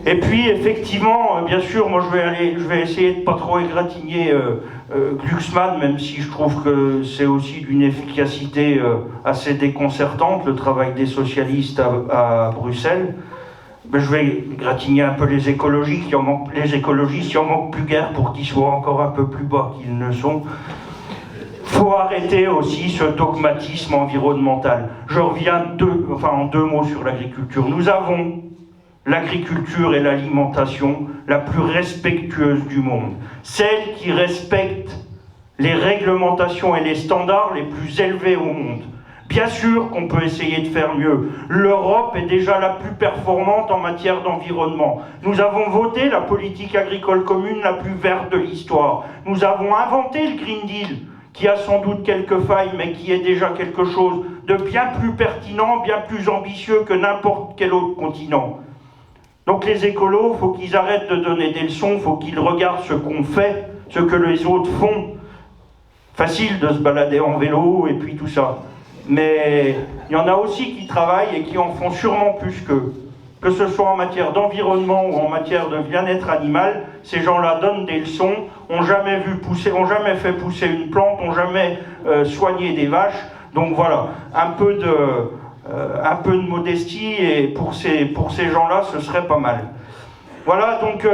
Et puis, effectivement, bien sûr, moi je vais essayer de ne pas trop égratigner Glucksmann, même si je trouve que c'est aussi d'une efficacité assez déconcertante, le travail des socialistes à Bruxelles. Mais je vais égratigner un peu les écologistes, il en manque plus guère pour qu'ils soient encore un peu plus bas qu'ils ne sont. Il faut arrêter aussi ce dogmatisme environnemental. Je reviens en deux mots sur l'agriculture. Nous avons l'agriculture et l'alimentation la plus respectueuse du monde. Celle qui respecte les réglementations et les standards les plus élevés au monde. Bien sûr qu'on peut essayer de faire mieux. L'Europe est déjà la plus performante en matière d'environnement. Nous avons voté la politique agricole commune la plus verte de l'histoire. Nous avons inventé le Green Deal, qui a sans doute quelques failles, mais qui est déjà quelque chose de bien plus pertinent, bien plus ambitieux que n'importe quel autre continent. Donc les écolos, il faut qu'ils arrêtent de donner des leçons, il faut qu'ils regardent ce qu'on fait, ce que les autres font. Facile de se balader en vélo et puis tout ça. Mais il y en a aussi qui travaillent et qui en font sûrement plus qu'eux. Que ce soit en matière d'environnement ou en matière de bien-être animal, ces gens-là donnent des leçons, ont jamais fait pousser une plante, ont jamais soigné des vaches. Donc voilà, un peu de modestie, et pour ces gens-là, ce serait pas mal. Voilà, donc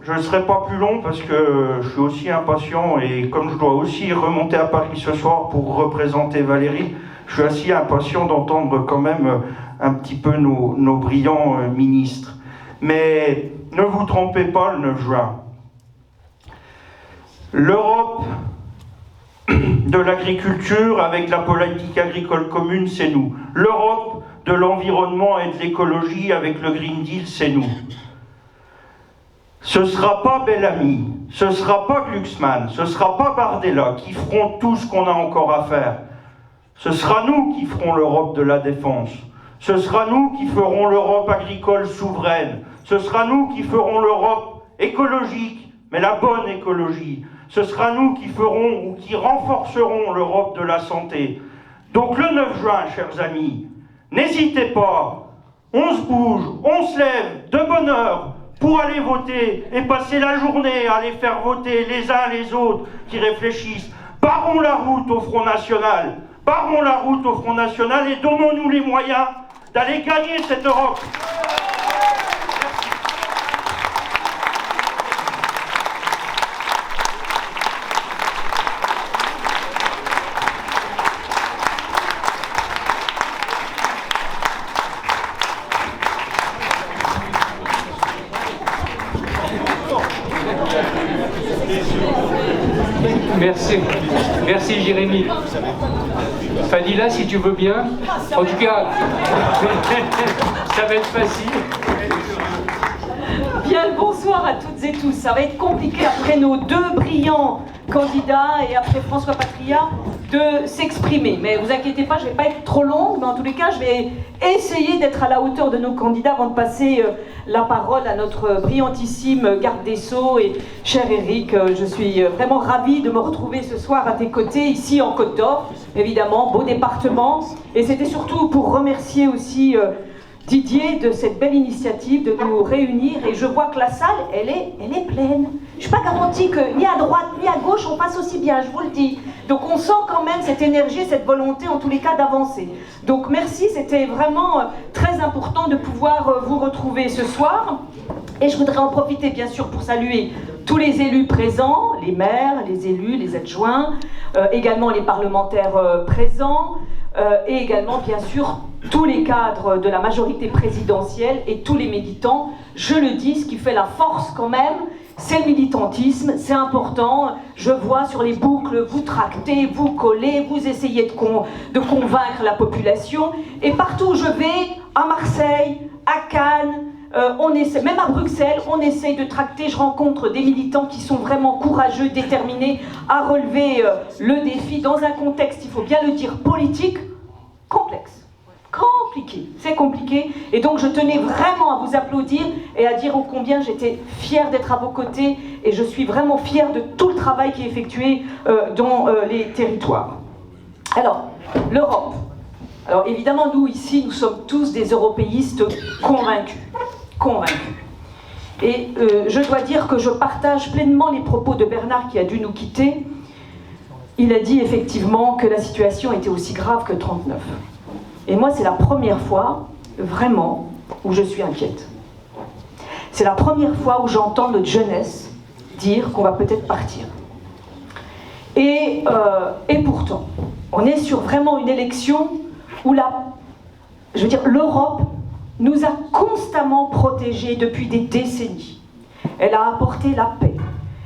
je ne serai pas plus long parce que je suis aussi impatient, et comme je dois aussi remonter à Paris ce soir pour représenter Valérie, je suis assez impatient d'entendre quand même un petit peu nos brillants ministres. Mais ne vous trompez pas, le 9 juin. L'Europe de l'agriculture avec la politique agricole commune, c'est nous. L'Europe de l'environnement et de l'écologie avec le Green Deal, c'est nous. Ce ne sera pas Bellamy, ce ne sera pas Glucksmann, ce ne sera pas Bardella qui feront tout ce qu'on a encore à faire. Ce sera nous qui ferons l'Europe de la défense. Ce sera nous qui ferons l'Europe agricole souveraine. Ce sera nous qui ferons l'Europe écologique, mais la bonne écologie. Ce sera nous qui ferons ou qui renforcerons l'Europe de la santé. Donc le 9 juin, chers amis, n'hésitez pas, on se bouge, on se lève de bonne heure pour aller voter et passer la journée à aller faire voter les uns les autres qui réfléchissent. Barrons la route au Front National. Barrons la route au Front National et donnons-nous les moyens d'aller gagner cette Europe. Merci. Merci Jérémy. Fadila, si tu veux bien. En tout cas, ça va être facile. Bien le bonsoir à toutes et tous. Ça va être compliqué après nos deux brillants candidats et après François Patria de s'exprimer. Mais vous inquiétez pas, je ne vais pas être trop longue, mais en tous les cas, je vais essayer d'être à la hauteur de nos candidats avant de passer la parole à notre brillantissime garde des Sceaux. Et cher Eric, je suis vraiment ravie de me retrouver ce soir à tes côtés, ici en Côte d'Or, évidemment, beau département. Et c'était surtout pour remercier aussi Didier de cette belle initiative de nous réunir. Et je vois que la salle, elle est pleine. Je ne suis pas garantie que ni à droite ni à gauche on passe aussi bien, je vous le dis. Donc on sent quand même cette énergie, cette volonté en tous les cas d'avancer. Donc merci, c'était vraiment très important de pouvoir vous retrouver ce soir. Et je voudrais en profiter bien sûr pour saluer tous les élus présents, les maires, les élus, les adjoints, également les parlementaires présents, et également bien sûr tous les cadres de la majorité présidentielle et tous les militants. Je le dis, ce qui fait la force quand même, c'est le militantisme, c'est important. Je vois sur les boucles, vous tractez, vous collez, vous essayez de convaincre la population. Et partout où je vais, à Marseille, à Cannes, on essaie, même à Bruxelles, on essaye de tracter. Je rencontre des militants qui sont vraiment courageux, déterminés à relever le défi dans un contexte, il faut bien le dire, politique, complexe. Compliqué, c'est compliqué, et donc je tenais vraiment à vous applaudir et à dire ô combien j'étais fière d'être à vos côtés, et je suis vraiment fière de tout le travail qui est effectué dans les territoires. Alors, l'Europe. Alors évidemment, nous ici, nous sommes tous des européistes convaincus. Et je dois dire que je partage pleinement les propos de Bernard qui a dû nous quitter. Il a dit effectivement que la situation était aussi grave que 39. Et moi, c'est la première fois, vraiment, où je suis inquiète. C'est la première fois où j'entends notre jeunesse dire qu'on va peut-être partir. Et pourtant, on est sur vraiment une élection où l'Europe nous a constamment protégés depuis des décennies. Elle a apporté la paix,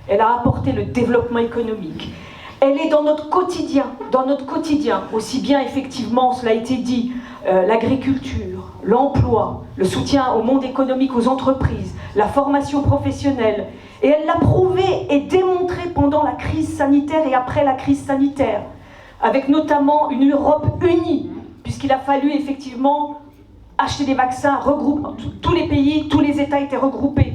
elle a apporté le développement économique. Elle est dans notre quotidien, aussi bien effectivement, cela a été dit, l'agriculture, l'emploi, le soutien au monde économique, aux entreprises, la formation professionnelle. Et elle l'a prouvé et démontré pendant la crise sanitaire et après la crise sanitaire, avec notamment une Europe unie, puisqu'il a fallu effectivement acheter des vaccins, tous les pays, tous les États étaient regroupés.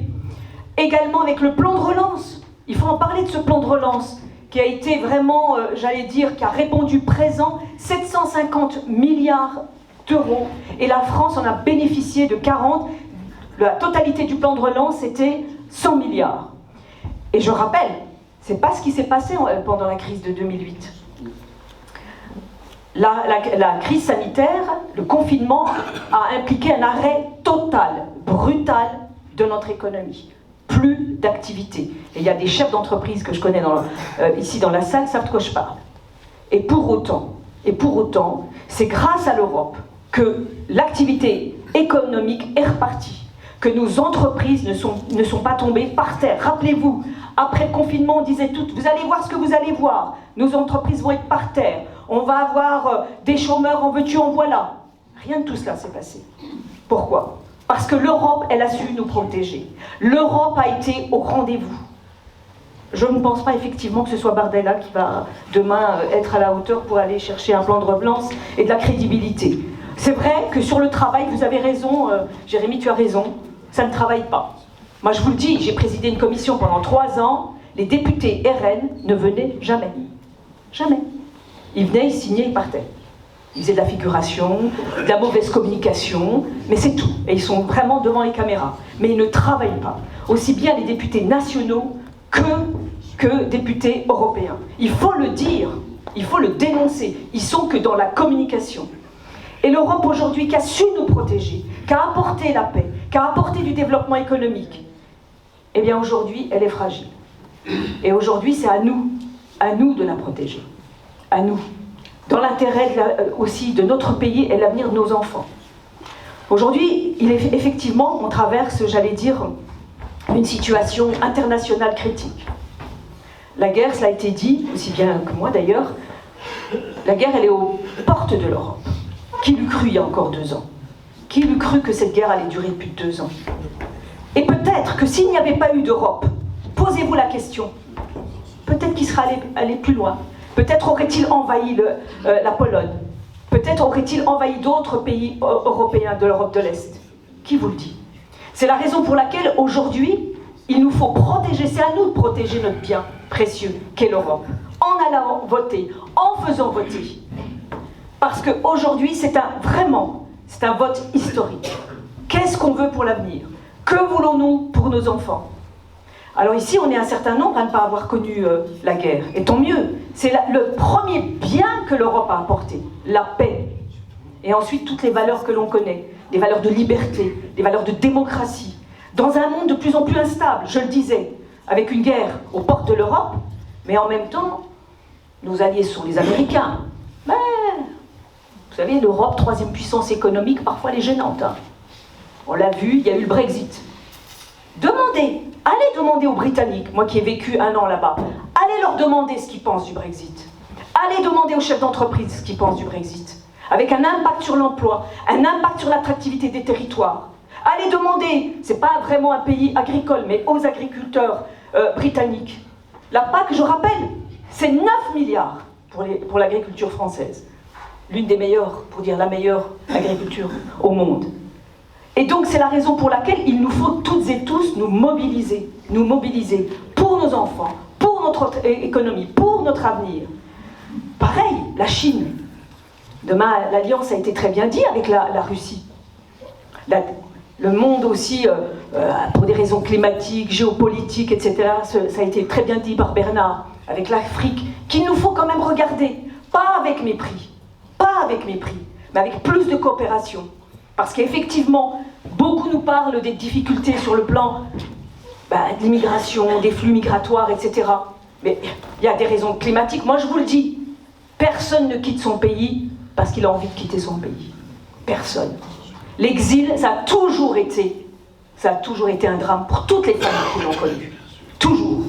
Également avec le plan de relance, il faut en parler de ce plan de relance, qui a été vraiment, qui a répondu présent, 750 milliards d'euros, et la France en a bénéficié de 40. La totalité du plan de relance, c'était 100 milliards. Et je rappelle, c'est pas ce qui s'est passé pendant la crise de 2008. La crise sanitaire, le confinement, a impliqué un arrêt total, brutal de notre économie. Plus d'activité. Et il y a des chefs d'entreprise que je connais ici dans la salle, savent de quoi je parle. Et pour autant, c'est grâce à l'Europe que l'activité économique est repartie, que nos entreprises ne sont pas tombées par terre. Rappelez-vous, après le confinement, on disait toutes, vous allez voir ce que vous allez voir, nos entreprises vont être par terre, on va avoir des chômeurs en veux-tu, en voilà. Rien de tout cela s'est passé. Pourquoi ? Parce que l'Europe, elle a su nous protéger. L'Europe a été au rendez-vous. Je ne pense pas effectivement que ce soit Bardella qui va demain être à la hauteur pour aller chercher un plan de relance et de la crédibilité. C'est vrai que sur le travail, vous avez raison, Jérémy, tu as raison, ça ne travaille pas. Moi je vous le dis, j'ai présidé une commission pendant 3 ans, les députés RN ne venaient jamais. Jamais. Ils venaient, ils signaient, ils partaient. Ils faisaient de la figuration, de la mauvaise communication, mais c'est tout. Et ils sont vraiment devant les caméras. Mais ils ne travaillent pas. Aussi bien les députés nationaux que députés européens. Il faut le dire, il faut le dénoncer. Ils sont que dans la communication. Et l'Europe aujourd'hui qui a su nous protéger, qui a apporté la paix, qui a apporté du développement économique, eh bien aujourd'hui, elle est fragile. Et aujourd'hui, c'est à nous de la protéger. À nous. Dans l'intérêt aussi de notre pays et l'avenir de nos enfants. Aujourd'hui, effectivement, on traverse, j'allais dire, une situation internationale critique. La guerre, cela a été dit, aussi bien que moi d'ailleurs, la guerre, elle est aux portes de l'Europe. Qui l'eût cru il y a encore 2 ans? Qui l'eût cru que cette guerre allait durer plus de 2 ans? Et peut-être que s'il n'y avait pas eu d'Europe, posez-vous la question, peut-être qu'il serait allé plus loin. Peut-être aurait-il envahi la Pologne. Peut-être aurait-il envahi d'autres pays européens de l'Europe de l'Est. Qui vous le dit? C'est la raison pour laquelle, aujourd'hui, il nous faut protéger, c'est à nous de protéger notre bien précieux qu'est l'Europe, en allant voter, en faisant voter. Parce qu'aujourd'hui, c'est un vote historique. Qu'est-ce qu'on veut pour l'avenir? Que voulons-nous pour nos enfants? Alors ici, on est un certain nombre à ne pas avoir connu la guerre. Et tant mieux. C'est le premier bien que l'Europe a apporté, la paix. Et ensuite, toutes les valeurs que l'on connaît, des valeurs de liberté, des valeurs de démocratie. Dans un monde de plus en plus instable, je le disais, avec une guerre aux portes de l'Europe, mais en même temps, nos alliés sont les Américains. Mais, vous savez, l'Europe, 3e puissance économique, parfois elle est gênante. Hein. On l'a vu, il y a eu le Brexit. Allez demander aux Britanniques, moi qui ai vécu 1 an là-bas, allez leur demander ce qu'ils pensent du Brexit. Allez demander aux chefs d'entreprise ce qu'ils pensent du Brexit. Avec un impact sur l'emploi, un impact sur l'attractivité des territoires, Allez demander, c'est pas vraiment un pays agricole, mais aux agriculteurs britanniques. La PAC, je rappelle, c'est 9 milliards pour l'agriculture française. L'une des meilleures, pour dire la meilleure agriculture au monde. Et donc c'est la raison pour laquelle il nous faut toutes et tous nous mobiliser pour nos enfants, pour notre économie, pour notre avenir. Pareil, la Chine. Demain, l'alliance a été très bien dit avec la Russie. Le monde aussi, pour des raisons climatiques, géopolitiques, etc., ça a été très bien dit par Bernard, avec l'Afrique, qu'il nous faut quand même regarder, pas avec mépris, mais avec plus de coopération. Parce qu'effectivement, beaucoup nous parlent des difficultés sur le plan de l'immigration, des flux migratoires, etc. Mais il y a des raisons climatiques. Moi, je vous le dis, personne ne quitte son pays parce qu'il a envie de quitter son pays. Personne. L'exil, ça a toujours été un drame pour toutes les familles qui l'ont connu. Toujours.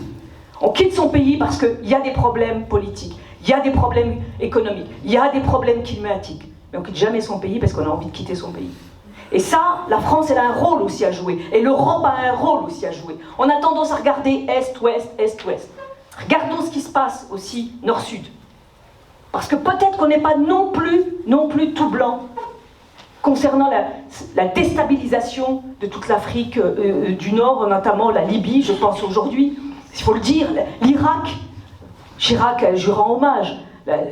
On quitte son pays parce qu'il y a des problèmes politiques, il y a des problèmes économiques, il y a des problèmes climatiques. Mais on ne quitte jamais son pays parce qu'on a envie de quitter son pays. Et ça, la France, elle a un rôle aussi à jouer. Et l'Europe a un rôle aussi à jouer. On a tendance à regarder Est-Ouest, Est-Ouest. Regardons ce qui se passe aussi Nord-Sud. Parce que peut-être qu'on n'est pas non plus tout blanc concernant la déstabilisation de toute l'Afrique du Nord, notamment la Libye, je pense aujourd'hui. Il faut le dire, l'Irak, Chirac lui rend hommage,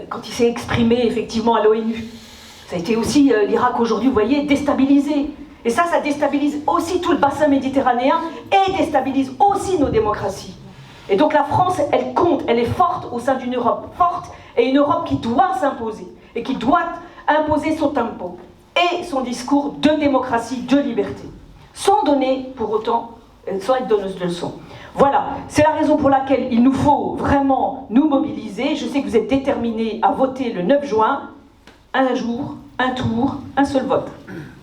quand il s'est exprimé effectivement à l'ONU. Ça a été aussi l'Irak aujourd'hui, vous voyez, déstabilisé. Et ça déstabilise aussi tout le bassin méditerranéen et déstabilise aussi nos démocraties. Et donc la France, elle compte, elle est forte au sein d'une Europe forte, et une Europe qui doit s'imposer, et qui doit imposer son tempo, et son discours de démocratie, de liberté, sans donner pour autant, sans être donneuse de leçons. Voilà, c'est la raison pour laquelle il nous faut vraiment nous mobiliser. Je sais que vous êtes déterminés à voter le 9 juin, un jour, un tour, un seul vote.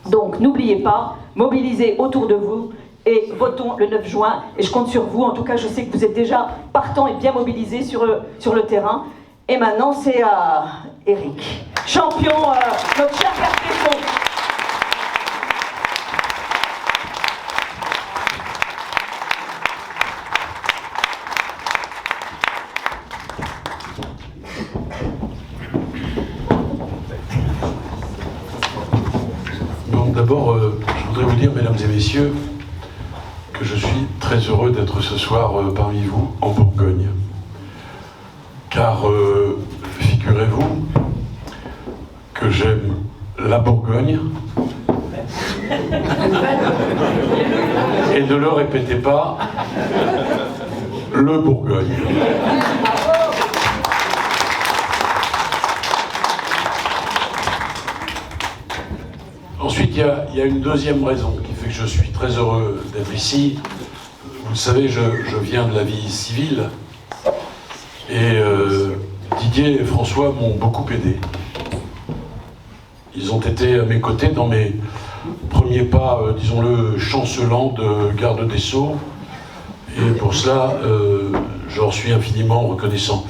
Donc n'oubliez pas, mobilisez autour de vous et votons le 9 juin. Et je compte sur vous, en tout cas je sais que vous êtes déjà partants et bien mobilisés sur le terrain. Et maintenant c'est à Eric, champion, notre cher Carpesson. D'abord, je voudrais vous dire, mesdames et messieurs, que je suis très heureux d'être ce soir parmi vous en Bourgogne. Car, figurez-vous que j'aime la Bourgogne. Et ne le répétez pas, le Bourgogne. Ensuite, il y a une deuxième raison qui fait que je suis très heureux d'être ici. Vous le savez, je viens de la vie civile et Didier et François m'ont beaucoup aidé. Ils ont été à mes côtés dans mes premiers pas, disons-le, chancelants de garde des Sceaux. Et pour cela, je leur suis infiniment reconnaissant.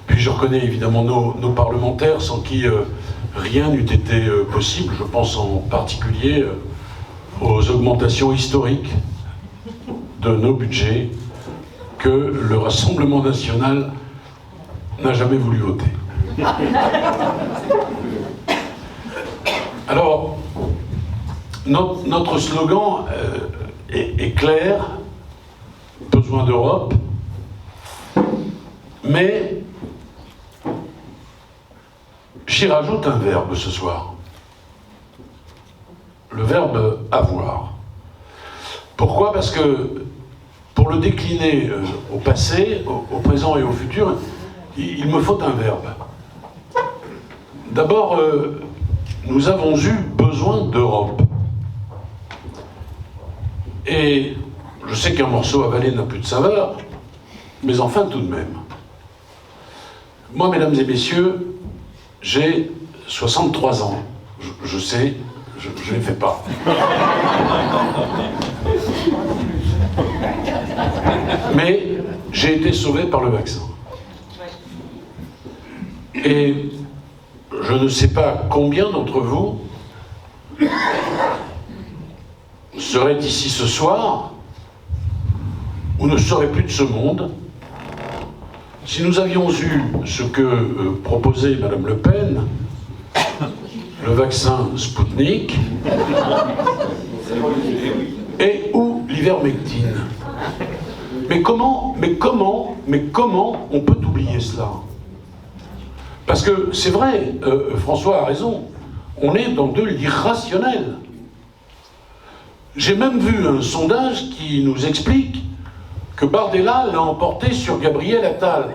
Puis je reconnais évidemment nos parlementaires sans qui rien n'eût été possible. Je pense en particulier aux augmentations historiques de nos budgets que le Rassemblement national n'a jamais voulu voter. Alors, notre slogan est clair, besoin d'Europe, mais j'y rajoute un verbe ce soir. Le verbe avoir. Pourquoi ? Parce que pour le décliner au passé, au présent et au futur, il me faut un verbe. D'abord, nous avons eu besoin d'Europe. Et je sais qu'un morceau avalé n'a plus de saveur, mais enfin tout de même. Moi, mesdames et messieurs, j'ai 63 ans. Je sais, je ne les fais pas. Mais j'ai été sauvé par le vaccin. Et je ne sais pas combien d'entre vous serait ici ce soir, ou ne serait plus de ce monde, si nous avions eu ce que proposait Madame Le Pen, le vaccin Spoutnik, et ou l'ivermectine. Mais comment on peut oublier cela? Parce que c'est vrai, François a raison, on est dans de l'irrationnel. J'ai même vu un sondage qui nous explique que Bardella l'a emporté sur Gabriel Attal.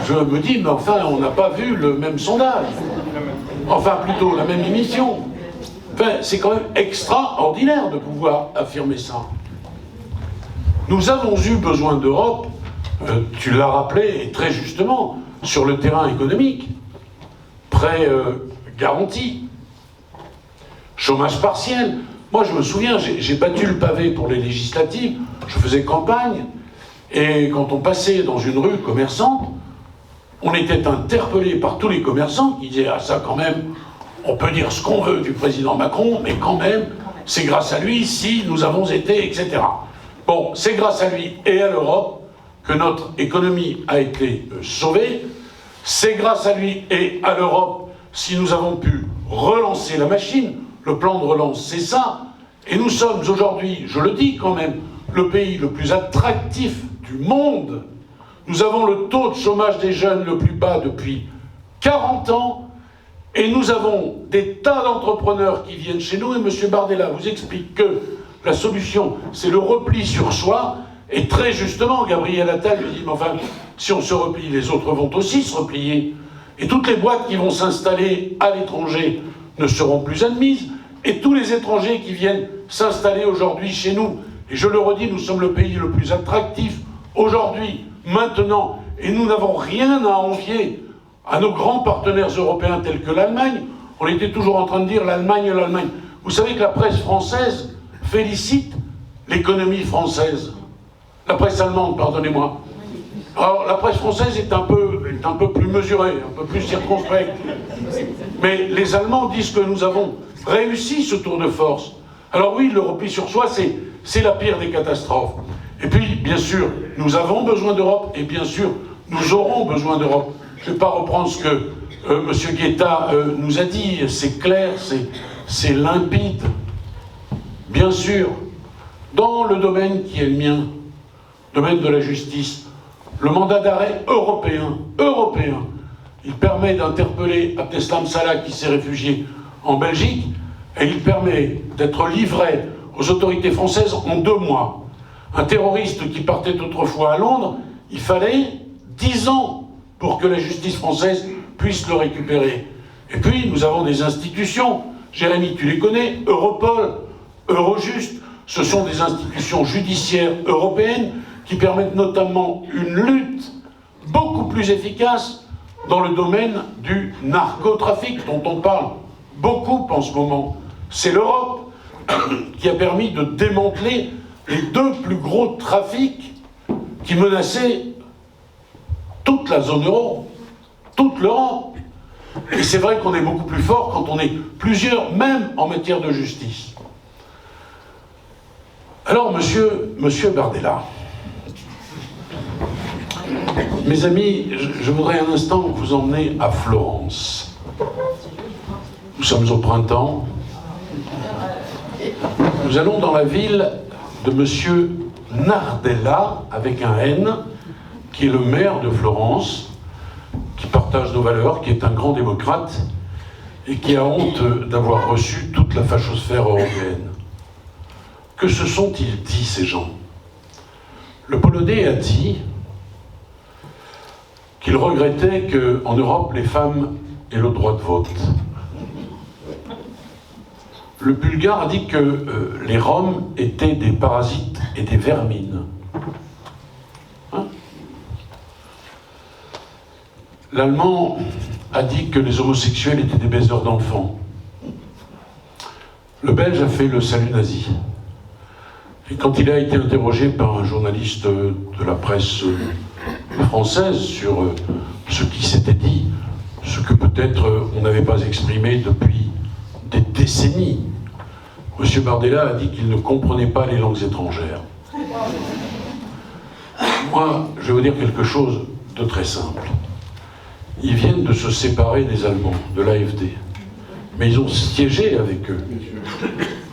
Je me dis, mais enfin, on n'a pas vu le même sondage. Enfin, plutôt la même émission. Enfin, c'est quand même extraordinaire de pouvoir affirmer ça. Nous avons eu besoin d'Europe, tu l'as rappelé, et très justement, sur le terrain économique. Prêts garantis. Chômage partiel. Moi, je me souviens, j'ai battu le pavé pour les législatives, je faisais campagne, et quand on passait dans une rue commerçante, on était interpellé par tous les commerçants qui disaient « Ah, ça, quand même, on peut dire ce qu'on veut du président Macron, mais quand même, c'est grâce à lui si nous avons été, etc. » Bon, c'est grâce à lui et à l'Europe que notre économie a été sauvée. C'est grâce à lui et à l'Europe si nous avons pu relancer la machine. Le plan de relance, c'est ça. Et nous sommes aujourd'hui, je le dis quand même, le pays le plus attractif du monde. Nous avons le taux de chômage des jeunes le plus bas depuis 40 ans. Et nous avons des tas d'entrepreneurs qui viennent chez nous. Et M. Bardella vous explique que la solution, c'est le repli sur soi. Et très justement, Gabriel Attal lui dit, mais enfin, si on se replie, les autres vont aussi se replier. Et toutes les boîtes qui vont s'installer à l'étranger ne seront plus admises. Et tous les étrangers qui viennent s'installer aujourd'hui chez nous, et je le redis, nous sommes le pays le plus attractif aujourd'hui, maintenant, et nous n'avons rien à envier à nos grands partenaires européens tels que l'Allemagne. On était toujours en train de dire l'Allemagne. Vous savez que la presse française félicite l'économie française. La presse allemande, pardonnez-moi. Alors, la presse française est un peu plus mesurée, un peu plus circonspecte. Mais les Allemands disent que nous avons réussi ce tour de force. Alors oui, le repli sur soi, c'est la pire des catastrophes. Et puis, bien sûr, nous avons besoin d'Europe, et bien sûr, nous aurons besoin d'Europe. Je ne vais pas reprendre ce que M. Guetta nous a dit, c'est clair, c'est limpide. Bien sûr, dans le domaine qui est le mien, domaine de la justice, le mandat d'arrêt européen, il permet d'interpeller Abdeslam Salah qui s'est réfugié en Belgique, et il permet d'être livré aux autorités françaises en 2 mois. Un terroriste qui partait autrefois à Londres, il fallait 10 ans pour que la justice française puisse le récupérer. Et puis, nous avons des institutions, Jérémy, tu les connais, Europol, Eurojust, ce sont des institutions judiciaires européennes qui permettent notamment une lutte beaucoup plus efficace dans le domaine du narcotrafic, dont on parle beaucoup en ce moment. C'est l'Europe qui a permis de démanteler les 2 plus gros trafics qui menaçaient toute la zone euro, toute l'Europe. Et c'est vrai qu'on est beaucoup plus fort quand on est plusieurs, même en matière de justice. Alors, monsieur Bardella, mes amis, je voudrais un instant vous emmener à Florence. Nous sommes au printemps. Nous allons dans la ville de monsieur Nardella, avec un N, qui est le maire de Florence, qui partage nos valeurs, qui est un grand démocrate, et qui a honte d'avoir reçu toute la fachosphère européenne. Que se sont-ils dit, ces gens? Le Polonais a dit qu'il regrettait qu'en Europe, les femmes aient le droit de vote. Le Bulgare a dit que les Roms étaient des parasites et des vermines. Hein? L'Allemand a dit que les homosexuels étaient des baiseurs d'enfants. Le Belge a fait le salut nazi. Et quand il a été interrogé par un journaliste de la presse française sur ce qui s'était dit, ce que peut-être on n'avait pas exprimé depuis des décennies. M. Bardella a dit qu'il ne comprenait pas les langues étrangères. Moi, je vais vous dire quelque chose de très simple. Ils viennent de se séparer des Allemands, de l'AfD. Mais ils ont siégé avec eux.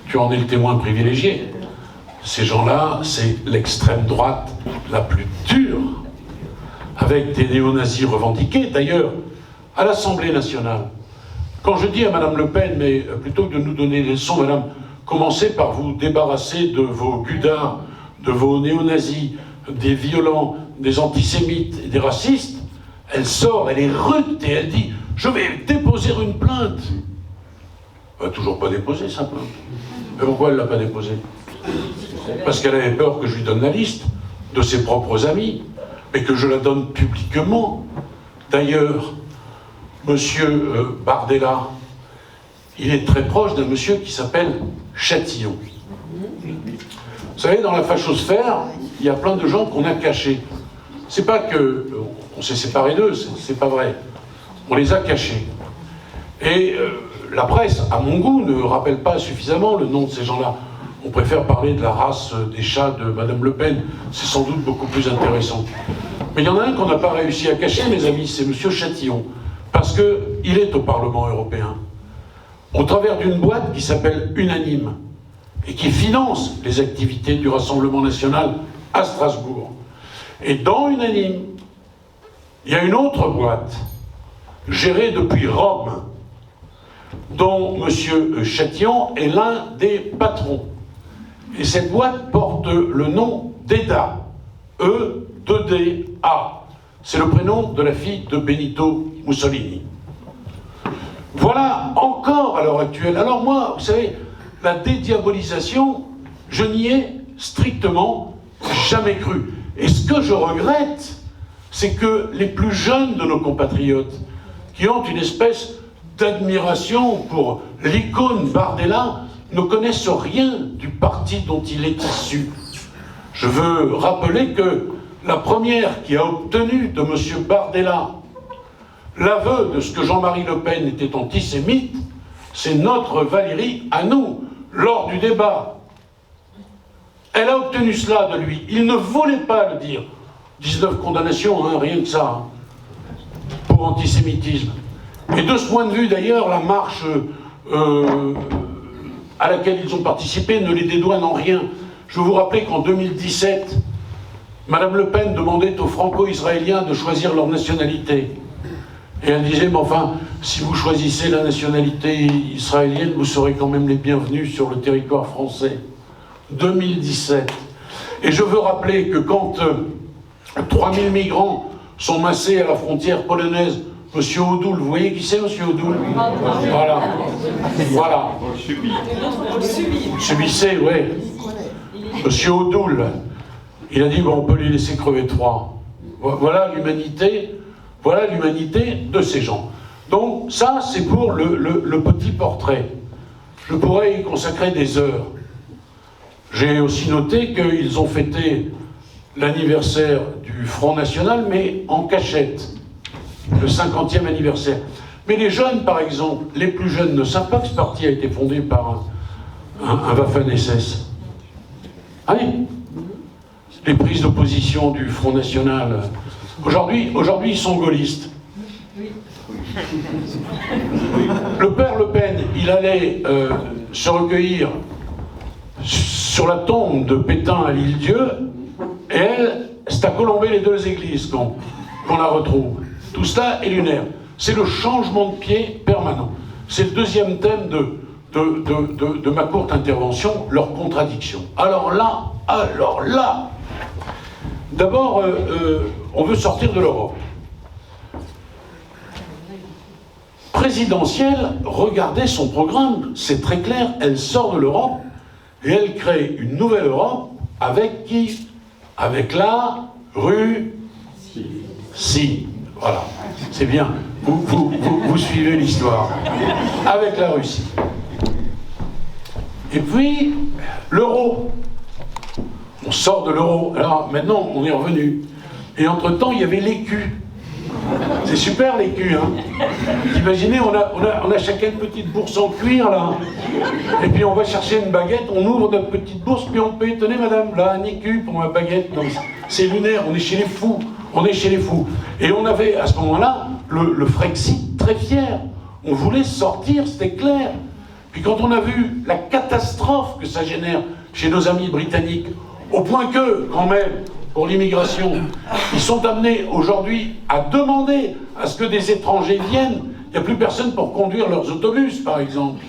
Tu en es le témoin privilégié. Ces gens-là, c'est l'extrême droite la plus dure, avec des néo-nazis revendiqués. D'ailleurs, à l'Assemblée nationale, quand je dis à Madame Le Pen, mais plutôt que de nous donner des leçons, Madame, commencez par vous débarrasser de vos gudards, de vos néo-nazis, des violents, des antisémites et des racistes, elle sort, elle est rude et elle dit « Je vais déposer une plainte ». Elle n'a toujours pas déposé sa plainte. Mais pourquoi elle ne l'a pas déposée? Parce qu'elle avait peur que je lui donne la liste de ses propres amis, mais que je la donne publiquement. D'ailleurs, monsieur Bardella, il est très proche d'un monsieur qui s'appelle Chatillon. Vous savez, dans la fachosphère, il y a plein de gens qu'on a cachés. C'est pas que on s'est séparés d'eux, c'est pas vrai. On les a cachés. Et la presse, à mon goût, ne rappelle pas suffisamment le nom de ces gens-là. On préfère parler de la race des chats de Madame Le Pen. C'est sans doute beaucoup plus intéressant. Mais il y en a un qu'on n'a pas réussi à cacher, mes amis, c'est monsieur Chatillon. Parce qu'il est au Parlement européen. Au travers d'une boîte qui s'appelle Unanime et qui finance les activités du Rassemblement national à Strasbourg. Et dans Unanime, il y a une autre boîte, gérée depuis Rome, dont M. Chatillon est l'un des patrons. Et cette boîte porte le nom d'EDA, E-2-D-A. C'est le prénom de la fille de Benito Mussolini. Voilà encore à l'heure actuelle. Alors moi, vous savez, la dédiabolisation, je n'y ai strictement jamais cru. Et ce que je regrette, c'est que les plus jeunes de nos compatriotes, qui ont une espèce d'admiration pour l'icône Bardella, ne connaissent rien du parti dont il est issu. Je veux rappeler que la première qui a obtenu de M. Bardella l'aveu de ce que Jean-Marie Le Pen était antisémite, c'est notre Valérie à nous, lors du débat. Elle a obtenu cela de lui. Il ne voulait pas le dire. 19 condamnations, hein, rien que ça, hein, pour antisémitisme. Et de ce point de vue, d'ailleurs, la marche à laquelle ils ont participé ne les dédouane en rien. Je veux vous rappeler qu'en 2017, Madame Le Pen demandait aux Franco-Israéliens de choisir leur nationalité. Et elle disait, mais enfin, si vous choisissez la nationalité israélienne, vous serez quand même les bienvenus sur le territoire français. 2017. Et je veux rappeler que quand 3000 migrants sont massés à la frontière polonaise, Monsieur Odoul, vous voyez qui c'est, Monsieur Odoul? Voilà. Voilà. Subissez, oui. Monsieur Odoul, il a dit, bon, on peut les laisser crever de froid. Voilà l'humanité de ces gens. Donc, ça, c'est pour le petit portrait. Je pourrais y consacrer des heures. J'ai aussi noté qu'ils ont fêté l'anniversaire du Front National, mais en cachette. Le 50e anniversaire. Mais les jeunes, par exemple, les plus jeunes ne savent pas que ce parti a été fondé par un Waffen-SS. Ah oui. Les prises d'opposition du Front National. Aujourd'hui, ils sont gaullistes. Le père Le Pen, il allait se recueillir sur la tombe de Pétain à l'Île-Dieu, et elle, c'est à Colombey-les-Deux-Églises qu'on la retrouve. Tout cela est lunaire. C'est le changement de pied permanent. C'est le deuxième thème de ma courte intervention, leur contradiction. Alors là, d'abord, on veut sortir de l'Europe. Présidentielle, regardez son programme, c'est très clair, elle sort de l'Europe et elle crée une nouvelle Europe avec qui? Avec la Russie. Voilà, c'est bien, vous suivez l'histoire. Avec la Russie. Et puis, l'euro. On sort de l'euro. Alors maintenant, on est revenu. Et entre-temps, il y avait l'écu. C'est super l'écu, hein. Imaginez, on a chacun une petite bourse en cuir, là. Et puis on va chercher une baguette, on ouvre notre petite bourse, puis on paye, tenez madame, là, un écu pour ma baguette. Non, c'est lunaire, on est chez les fous. On est chez les fous. Et on avait, à ce moment-là, le Frexit très fier. On voulait sortir, c'était clair. Puis quand on a vu la catastrophe que ça génère chez nos amis britanniques, au point que, quand même, pour l'immigration, ils sont amenés aujourd'hui à demander à ce que des étrangers viennent. Il n'y a plus personne pour conduire leurs autobus, par exemple.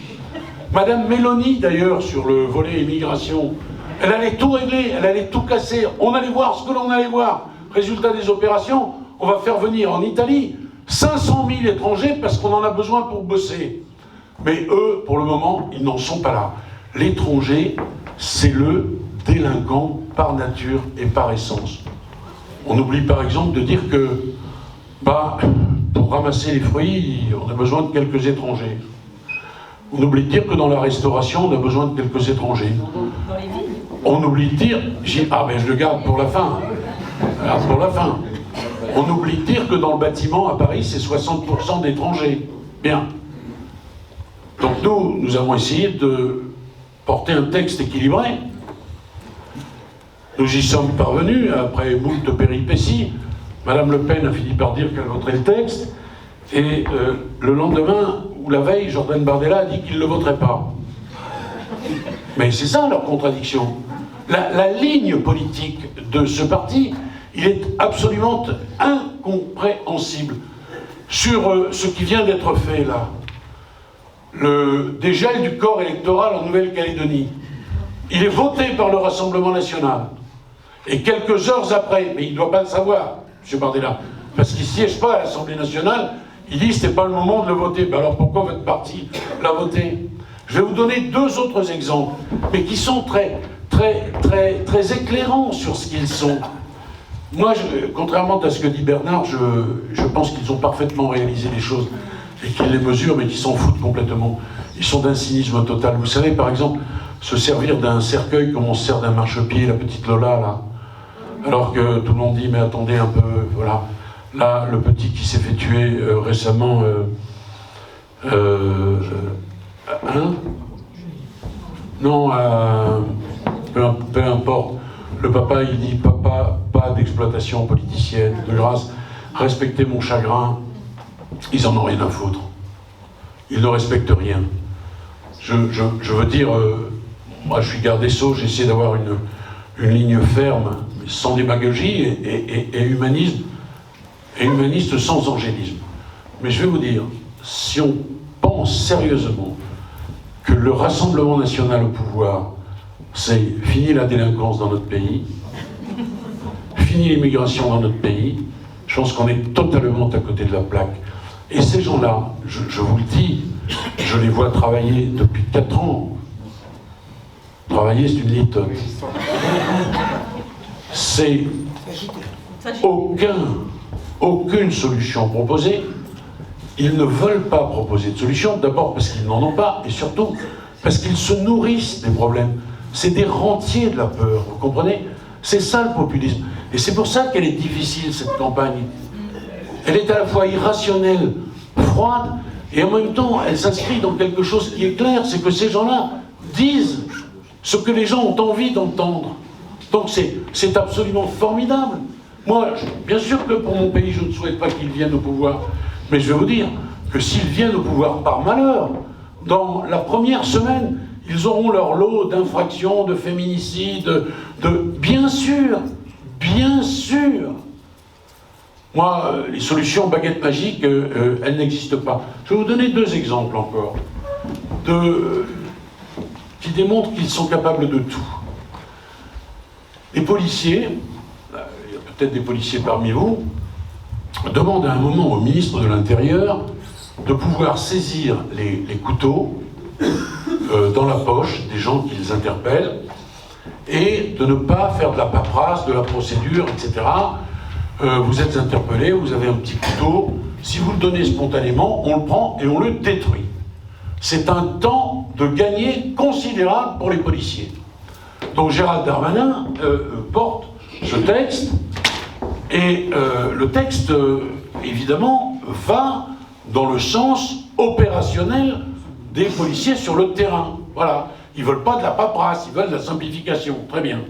Madame Mélanie, d'ailleurs, sur le volet immigration, elle allait tout régler, elle allait tout casser. On allait voir ce que l'on allait voir. Résultat des opérations, on va faire venir en Italie 500 000 étrangers parce qu'on en a besoin pour bosser. Mais eux, pour le moment, ils n'en sont pas là. L'étranger, c'est le délinquant par nature et par essence. On oublie par exemple de dire que, pour ramasser les fruits, on a besoin de quelques étrangers. On oublie de dire que dans la restauration, on a besoin de quelques étrangers. On oublie de dire, je le garde pour la fin. Pour la fin. On oublie de dire que dans le bâtiment, à Paris, c'est 60% d'étrangers. Bien. Donc nous avons essayé de porter un texte équilibré. Nous y sommes parvenus, après moult péripéties. Madame Le Pen a fini par dire qu'elle voterait le texte, et le lendemain, ou la veille, Jordan Bardella a dit qu'il ne le voterait pas. Mais c'est ça leur contradiction. La ligne politique de ce parti, il est absolument incompréhensible. Sur ce qui vient d'être fait là, le dégel du corps électoral en Nouvelle-Calédonie, il est voté par le Rassemblement national. Et quelques heures après, mais il ne doit pas le savoir, M. Bardella, parce qu'il ne siège pas à l'Assemblée nationale, il dit que ce n'est pas le moment de le voter. Ben alors pourquoi votre parti l'a voté? Je vais vous donner deux autres exemples, mais qui sont très éclairants sur ce qu'ils sont. Moi, contrairement à ce que dit Bernard, je pense qu'ils ont parfaitement réalisé les choses et qu'ils les mesurent, mais qu'ils s'en foutent complètement. Ils sont d'un cynisme total. Vous savez, par exemple, se servir d'un cercueil comme on se sert d'un marchepied, la petite Lola, là. Alors que tout le monde dit, mais attendez un peu, voilà. Là, le petit qui s'est fait tuer récemment... Non, peu importe. Le papa, il dit, papa, pas d'exploitation politicienne, de grâce, respectez mon chagrin. Ils en ont rien à foutre. Ils ne respectent rien. Je veux dire, moi je suis garde des Sceaux, j'essaie d'avoir une ligne ferme, sans démagogie et humanisme, et humaniste sans angélisme. Mais je vais vous dire, si on pense sérieusement que le Rassemblement national au pouvoir, c'est fini la délinquance dans notre pays, fini l'immigration dans notre pays, je pense qu'on est totalement à côté de la plaque. Et ces gens-là, je vous le dis, je les vois travailler depuis 4 ans. Travailler, c'est une litote. C'est aucune solution proposée. Ils ne veulent pas proposer de solution, d'abord parce qu'ils n'en ont pas, et surtout parce qu'ils se nourrissent des problèmes. C'est des rentiers de la peur, vous comprenez? C'est ça le populisme. Et c'est pour ça qu'elle est difficile, cette campagne. Elle est à la fois irrationnelle, froide, et en même temps, elle s'inscrit dans quelque chose qui est clair, c'est que ces gens-là disent ce que les gens ont envie d'entendre. Donc c'est absolument formidable. Moi, bien sûr que pour mon pays, je ne souhaite pas qu'ils viennent au pouvoir, mais je vais vous dire que s'ils viennent au pouvoir par malheur, dans la première semaine, ils auront leur lot d'infractions, de féminicides, bien sûr, bien sûr. Moi, les solutions baguette magique, elles n'existent pas. Je vais vous donner 2 exemples encore, qui démontrent qu'ils sont capables de tout. Les policiers, il y a peut-être des policiers parmi vous, demandent à un moment au ministre de l'Intérieur de pouvoir saisir les couteaux dans la poche des gens qu'ils interpellent et de ne pas faire de la paperasse, de la procédure, etc. Vous êtes interpellé, vous avez un petit couteau, si vous le donnez spontanément, on le prend et on le détruit. C'est un temps de gagner considérable pour les policiers. Donc Gérald Darmanin porte ce texte, et le texte, évidemment, va dans le sens opérationnel des policiers sur le terrain. Voilà. Ils ne veulent pas de la paperasse, ils veulent de la simplification. Très bien.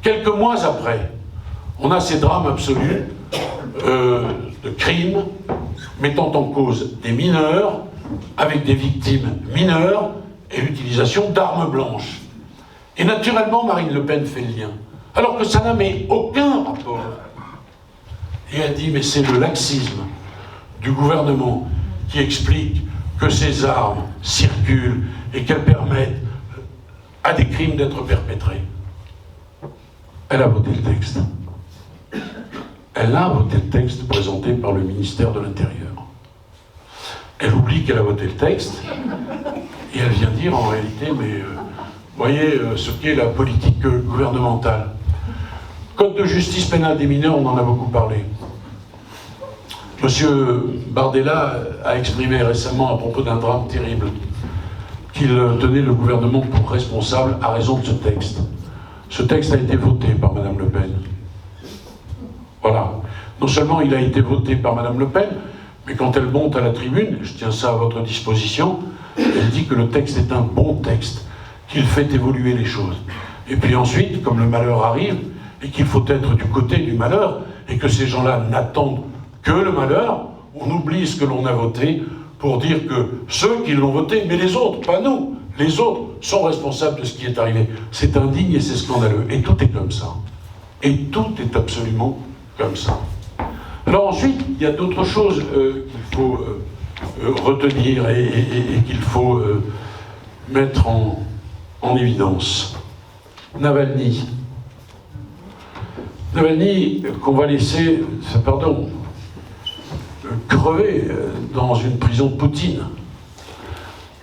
Quelques mois après, on a ces drames absolus de crimes mettant en cause des mineurs, avec des victimes mineures et l'utilisation d'armes blanches. Et naturellement, Marine Le Pen fait le lien. Alors que ça n'a mais aucun rapport. Et elle dit, mais c'est le laxisme du gouvernement qui explique que ces armes circulent et qu'elles permettent à des crimes d'être perpétrés. Elle a voté le texte. Elle a voté le texte présenté par le ministère de l'Intérieur. Elle oublie qu'elle a voté le texte et elle vient dire en réalité, mais voyez ce qu'est la politique gouvernementale. Code de justice pénale des mineurs, on en a beaucoup parlé. Monsieur Bardella a exprimé récemment à propos d'un drame terrible qu'il tenait le gouvernement pour responsable à raison de ce texte. Ce texte a été voté par Madame Le Pen. Voilà. Non seulement il a été voté par Madame Le Pen, mais quand elle monte à la tribune, je tiens ça à votre disposition, elle dit que le texte est un bon texte, qu'il fait évoluer les choses. Et puis ensuite, comme le malheur arrive, et qu'il faut être du côté du malheur, et que ces gens-là n'attendent que le malheur, on oublie ce que l'on a voté pour dire que ceux qui l'ont voté, mais les autres, pas nous, les autres sont responsables de ce qui est arrivé. C'est indigne et c'est scandaleux. Et tout est comme ça. Et tout est absolument comme ça. Alors ensuite, il y a d'autres choses qu'il faut retenir et qu'il faut mettre en évidence. Navalny. Navalny, qu'on va laisser, pardon, crever dans une prison de Poutine.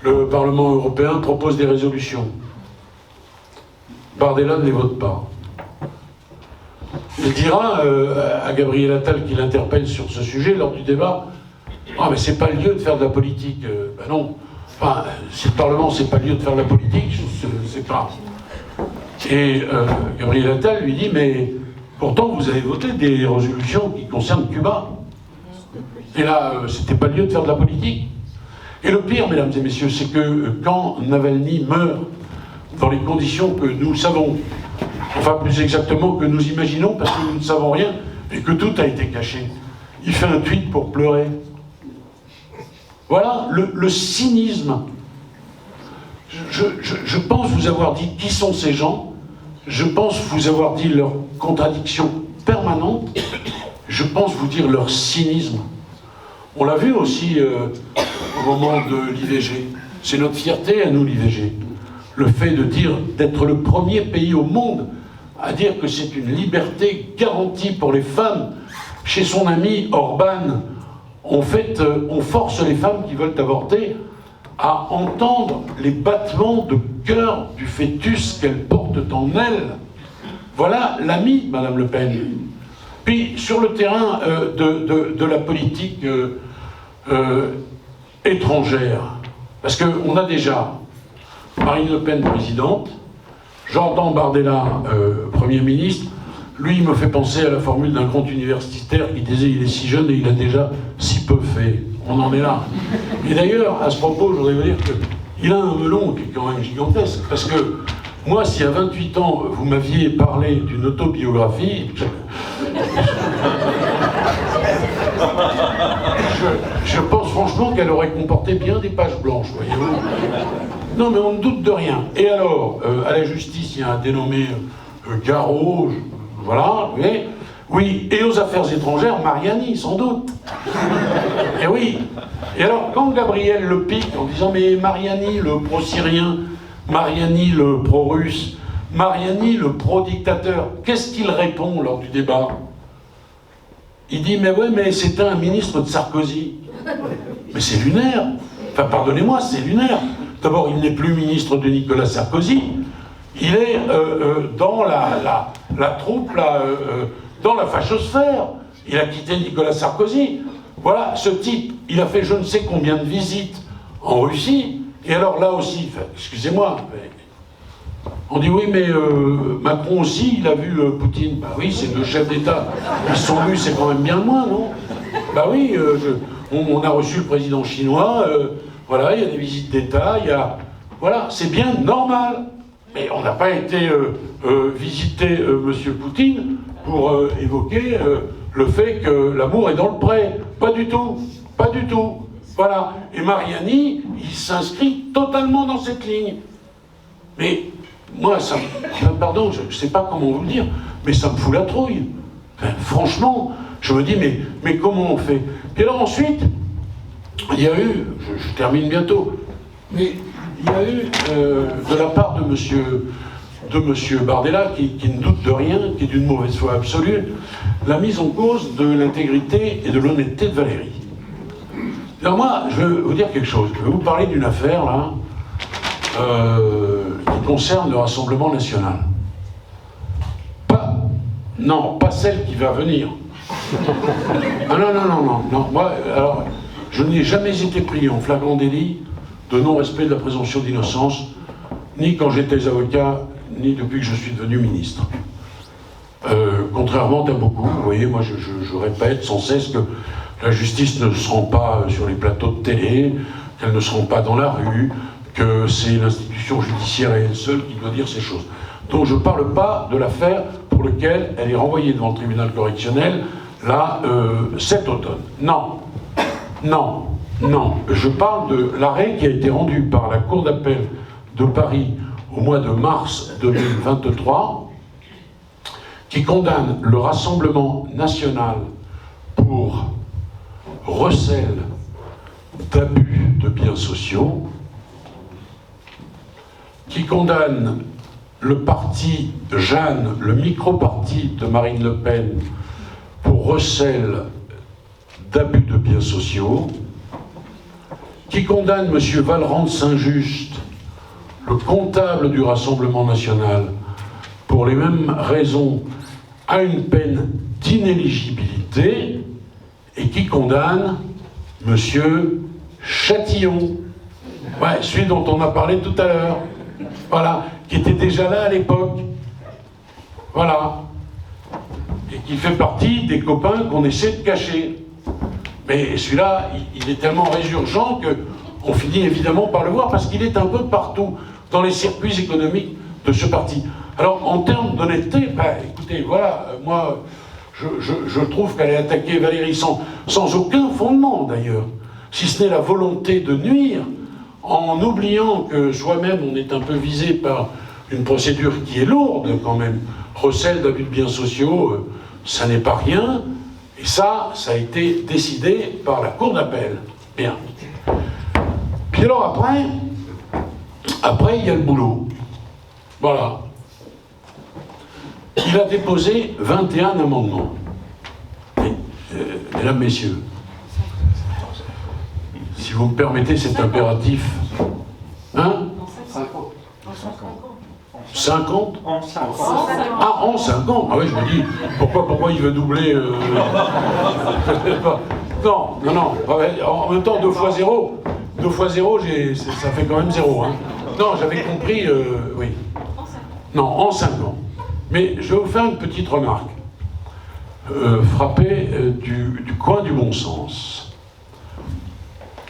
Le Parlement européen propose des résolutions. Bardella ne les vote pas. Il dira à Gabriel Attal qui l'interpelle sur ce sujet lors du débat, « Ah mais c'est pas le lieu de faire de la politique. » Ben non. Enfin, si le Parlement c'est pas le lieu de faire de la politique, c'est pas. Et Gabriel Attal lui dit, mais pourtant vous avez voté des résolutions qui concernent Cuba. Et là, c'était pas le lieu de faire de la politique. Et le pire, mesdames et messieurs, c'est que quand Navalny meurt dans les conditions que nous savons, enfin plus exactement que nous imaginons parce que nous ne savons rien et que tout a été caché, il fait un tweet pour pleurer. Voilà le cynisme. Je pense vous avoir dit qui sont ces gens, je pense vous avoir dit leur contradiction permanente, je pense vous dire leur cynisme. On l'a vu aussi au moment de l'IVG. C'est notre fierté à nous, l'IVG. Le fait de dire, d'être le premier pays au monde à dire que c'est une liberté garantie pour les femmes. Chez son ami Orban, en fait, on force les femmes qui veulent avorter à entendre les battements de cœur du fœtus qu'elles portent en elles. Voilà l'ami de Madame Le Pen. Puis, sur le terrain de la politique étrangère, parce qu'on a déjà Marine Le Pen présidente, Jordan Bardella Premier ministre, lui il me fait penser à la formule d'un grand universitaire qui disait il est si jeune et il a déjà si peu fait. On en est là. Et d'ailleurs, à ce propos, je voudrais vous dire qu'il a un melon qui est quand même gigantesque, parce que moi, si à 28 ans, vous m'aviez parlé d'une autobiographie, je pense franchement qu'elle aurait comporté bien des pages blanches, voyez-vous. Non, mais on ne doute de rien. Et alors, à la justice, il y a un dénommé Garot, voilà, oui, et aux affaires étrangères, Mariani, sans doute. Et oui. Et alors, quand Gabriel le pique en disant, mais Mariani, le pro-syrien, Mariani, le pro-russe, Mariani, le pro-dictateur, qu'est-ce qu'il répond lors du débat? Il dit, mais ouais, mais c'était un ministre de Sarkozy. Mais c'est lunaire. Enfin, pardonnez-moi, c'est lunaire. D'abord, il n'est plus ministre de Nicolas Sarkozy. Il est dans la troupe, dans la fachosphère. Il a quitté Nicolas Sarkozy. Voilà, ce type, il a fait je ne sais combien de visites en Russie. Et alors là aussi, enfin, excusez-moi, on dit oui, mais Macron aussi, il a vu Poutine. Bah oui, c'est deux chefs d'État. Ils sont vus, c'est quand même bien loin, non? Bah oui, on a reçu le président chinois, voilà, il y a des visites d'État, il y a... Voilà, c'est bien normal. Mais on n'a pas été visiter M. Poutine pour évoquer le fait que l'amour est dans le pré. Pas du tout. Pas du tout. Voilà. Et Mariani, il s'inscrit totalement dans cette ligne. Mais moi, pardon, je ne sais pas comment vous le dire, mais ça me fout la trouille. Enfin, franchement, je me dis, mais comment on fait? Et alors ensuite, il y a eu, je termine bientôt, mais il y a eu, de la part de monsieur Bardella, qui ne doute de rien, qui est d'une mauvaise foi absolue, la mise en cause de l'intégrité et de l'honnêteté de Valéry. Alors moi, je veux vous dire quelque chose. Je vais vous parler d'une affaire, là, qui concerne le Rassemblement national. Pas celle qui va venir. Ah non. Moi, alors, je n'ai jamais été pris en flagrant délit de non-respect de la présomption d'innocence, ni quand j'étais avocat, ni depuis que je suis devenu ministre. Contrairement à beaucoup, vous voyez, moi je répète sans cesse que la justice ne se rend pas sur les plateaux de télé, qu'elle ne se rend pas dans la rue, que c'est l'institution judiciaire et elle seule qui doit dire ces choses. Donc je ne parle pas de l'affaire pour laquelle elle est renvoyée devant le tribunal correctionnel, là, cet automne. Non. Je parle de l'arrêt qui a été rendu par la Cour d'appel de Paris au mois de mars 2023, qui condamne le Rassemblement national pour recel d'abus de biens sociaux, qui condamne le parti Jeanne, le micro-parti de Marine Le Pen, pour recel d'abus de biens sociaux, qui condamne M. Valrand de Saint-Just, le comptable du Rassemblement national, pour les mêmes raisons, à une peine d'inéligibilité, et qui condamne M. Chatillon, celui dont on a parlé tout à l'heure, voilà, qui était déjà là à l'époque, voilà, et qui fait partie des copains qu'on essaie de cacher. Mais celui-là, il est tellement résurgent qu'on finit évidemment par le voir, parce qu'il est un peu partout dans les circuits économiques de ce parti. Alors, en termes d'honnêteté, écoutez, voilà, moi, je trouve qu'elle a attaqué Valéry sans aucun fondement, d'ailleurs, si ce n'est la volonté de nuire, en oubliant que soi-même, on est un peu visé par une procédure qui est lourde, quand même. Recel d'abus de biens sociaux, ça n'est pas rien, et ça a été décidé par la Cour d'appel. Bien. Puis alors après, il y a le boulot. Voilà. Il a déposé 21 amendements. Mesdames, Messieurs, si vous me permettez cet impératif. Hein? 50 En 5 ans. Ah, en 5 ans. Ah oui, je me dis, pourquoi il veut doubler Non. En même temps, 2 fois 0. 2 fois 0, ça fait quand même 0. Hein. Non, j'avais compris, oui. Non, en 5 ans. Mais je vais vous faire une petite remarque. Frappée du coin du bon sens.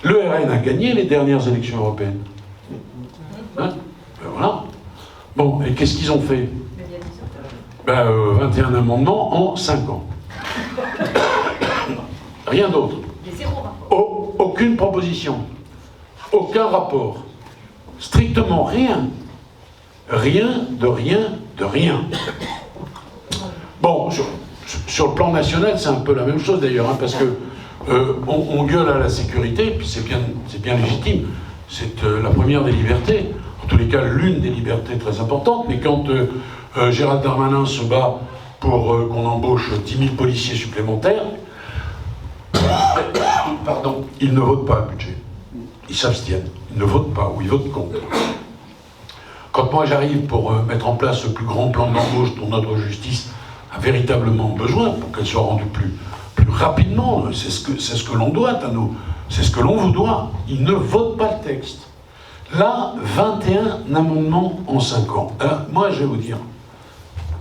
Le RN a gagné les dernières élections européennes. Hein? Voilà. Bon, et qu'est-ce qu'ils ont fait? 21 amendements en 5 ans. Rien d'autre. Aucune proposition. Aucun rapport. Strictement rien. Rien de rien de rien. Bon, sur le plan national, c'est un peu la même chose d'ailleurs, hein, parce que on gueule à la sécurité, puis c'est bien légitime. C'est la première des libertés. En tous les cas, l'une des libertés très importantes. Mais quand Gérald Darmanin se bat pour qu'on embauche 10 000 policiers supplémentaires, pardon, ils ne votent pas le budget. Ils s'abstiennent. Ils ne votent pas, ou ils votent contre. Quand moi j'arrive pour mettre en place le plus grand plan d'embauche dont notre justice a véritablement besoin, pour qu'elle soit rendue plus rapidement, c'est ce que l'on doit à nous, c'est ce que l'on vous doit, ils ne votent pas le texte. Là, 21 amendements en 5 ans. Alors, moi, je vais vous dire,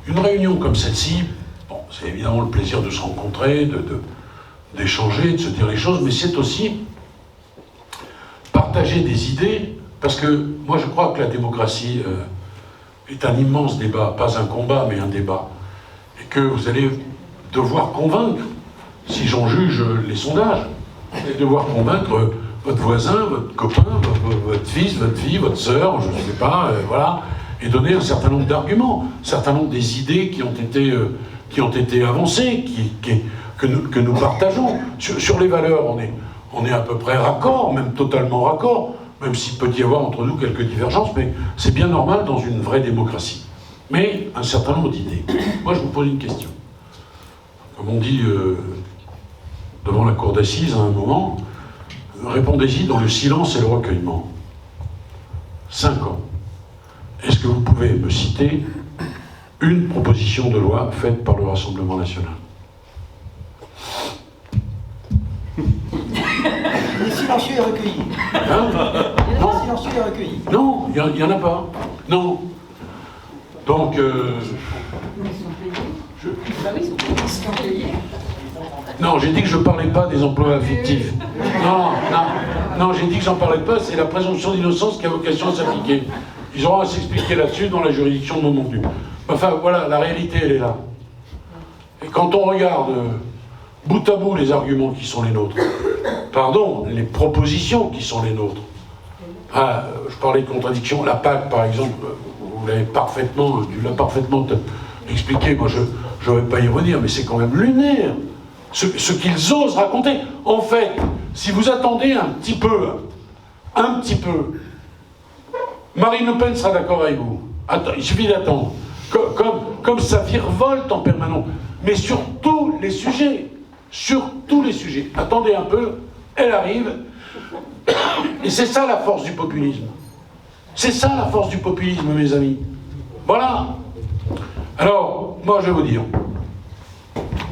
une réunion comme celle-ci, bon, c'est évidemment le plaisir de se rencontrer, d'échanger, de se dire les choses, mais c'est aussi partager des idées, parce que moi je crois que la démocratie est un immense débat, pas un combat, mais un débat, et que vous allez devoir convaincre, si j'en juge les sondages, vous allez devoir convaincre votre voisin, votre copain, votre fils, votre fille, votre sœur, je ne sais pas, voilà, et donner un certain nombre d'arguments, un certain nombre des idées qui ont été avancées, que nous partageons. Sur les valeurs, on est à peu près raccord, même totalement raccord, même s'il peut y avoir entre nous quelques divergences, mais c'est bien normal dans une vraie démocratie. Mais un certain nombre d'idées. Moi, je vous pose une question. Comme on dit devant la cour d'assises à un moment, répondez-y dans le silence et le recueillement. 5 ans. Est-ce que vous pouvez me citer une proposition de loi faite par le Rassemblement national? Les silencieux et recueillis. Hein? Les silencieux et recueillis. Non, il n'y en a pas. Non. Donc, non, j'ai dit que je ne parlais pas des emplois fictifs. Non, j'ai dit que j'en parlais pas, c'est la présomption d'innocence qui a vocation à s'appliquer. Ils auront à s'expliquer là-dessus dans la juridiction de mon contenu. Enfin, voilà, la réalité, elle est là. Et quand on regarde bout à bout les arguments qui sont les nôtres, pardon, les propositions qui sont les nôtres, je parlais de contradiction, la PAC, par exemple, vous l'avez parfaitement, expliqué, moi je ne vais pas y revenir, mais c'est quand même lunaire, ce qu'ils osent raconter. En fait, si vous attendez un petit peu, Marine Le Pen sera d'accord avec vous. Il suffit d'attendre. Comme ça virevolte en permanence. Mais sur tous les sujets. Attendez un peu, elle arrive. Et c'est ça la force du populisme. C'est ça la force du populisme, mes amis. Voilà. Alors, moi je vais vous dire,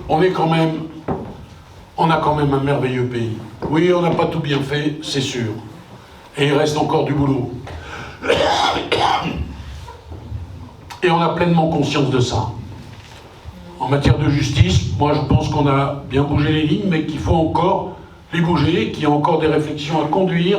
on a quand même un merveilleux pays. Oui, on n'a pas tout bien fait, c'est sûr. Et il reste encore du boulot. Et on a pleinement conscience de ça. En matière de justice, moi je pense qu'on a bien bougé les lignes, mais qu'il faut encore les bouger, qu'il y a encore des réflexions à conduire,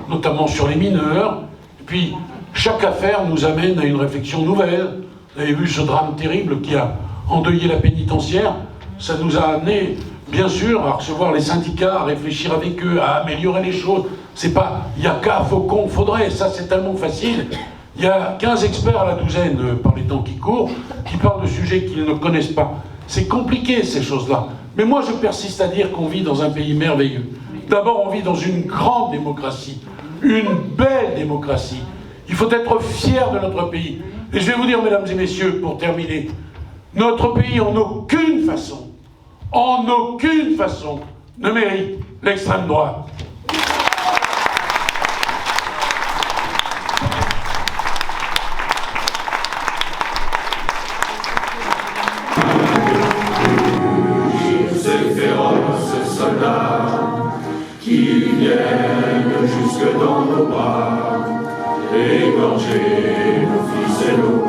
notamment sur les mineurs. Et puis, chaque affaire nous amène à une réflexion nouvelle. Vous avez vu ce drame terrible qui a endeuillé la pénitentiaire. Ça nous a amené, bien sûr, à recevoir les syndicats, à réfléchir avec eux, à améliorer les choses. C'est pas, il y a qu'à, faut qu'on, faudrait, ça c'est tellement facile. Il y a 15 experts à la douzaine, par les temps qui courent, qui parlent de sujets qu'ils ne connaissent pas. C'est compliqué, ces choses-là. Mais moi, je persiste à dire qu'on vit dans un pays merveilleux. D'abord, on vit dans une grande démocratie, une belle démocratie. Il faut être fier de notre pays. Et je vais vous dire, mesdames et messieurs, pour terminer, notre pays, en aucune façon, ne mérite l'extrême droite. Qui viennent jusque dans nos bras, égorger nos fils et nos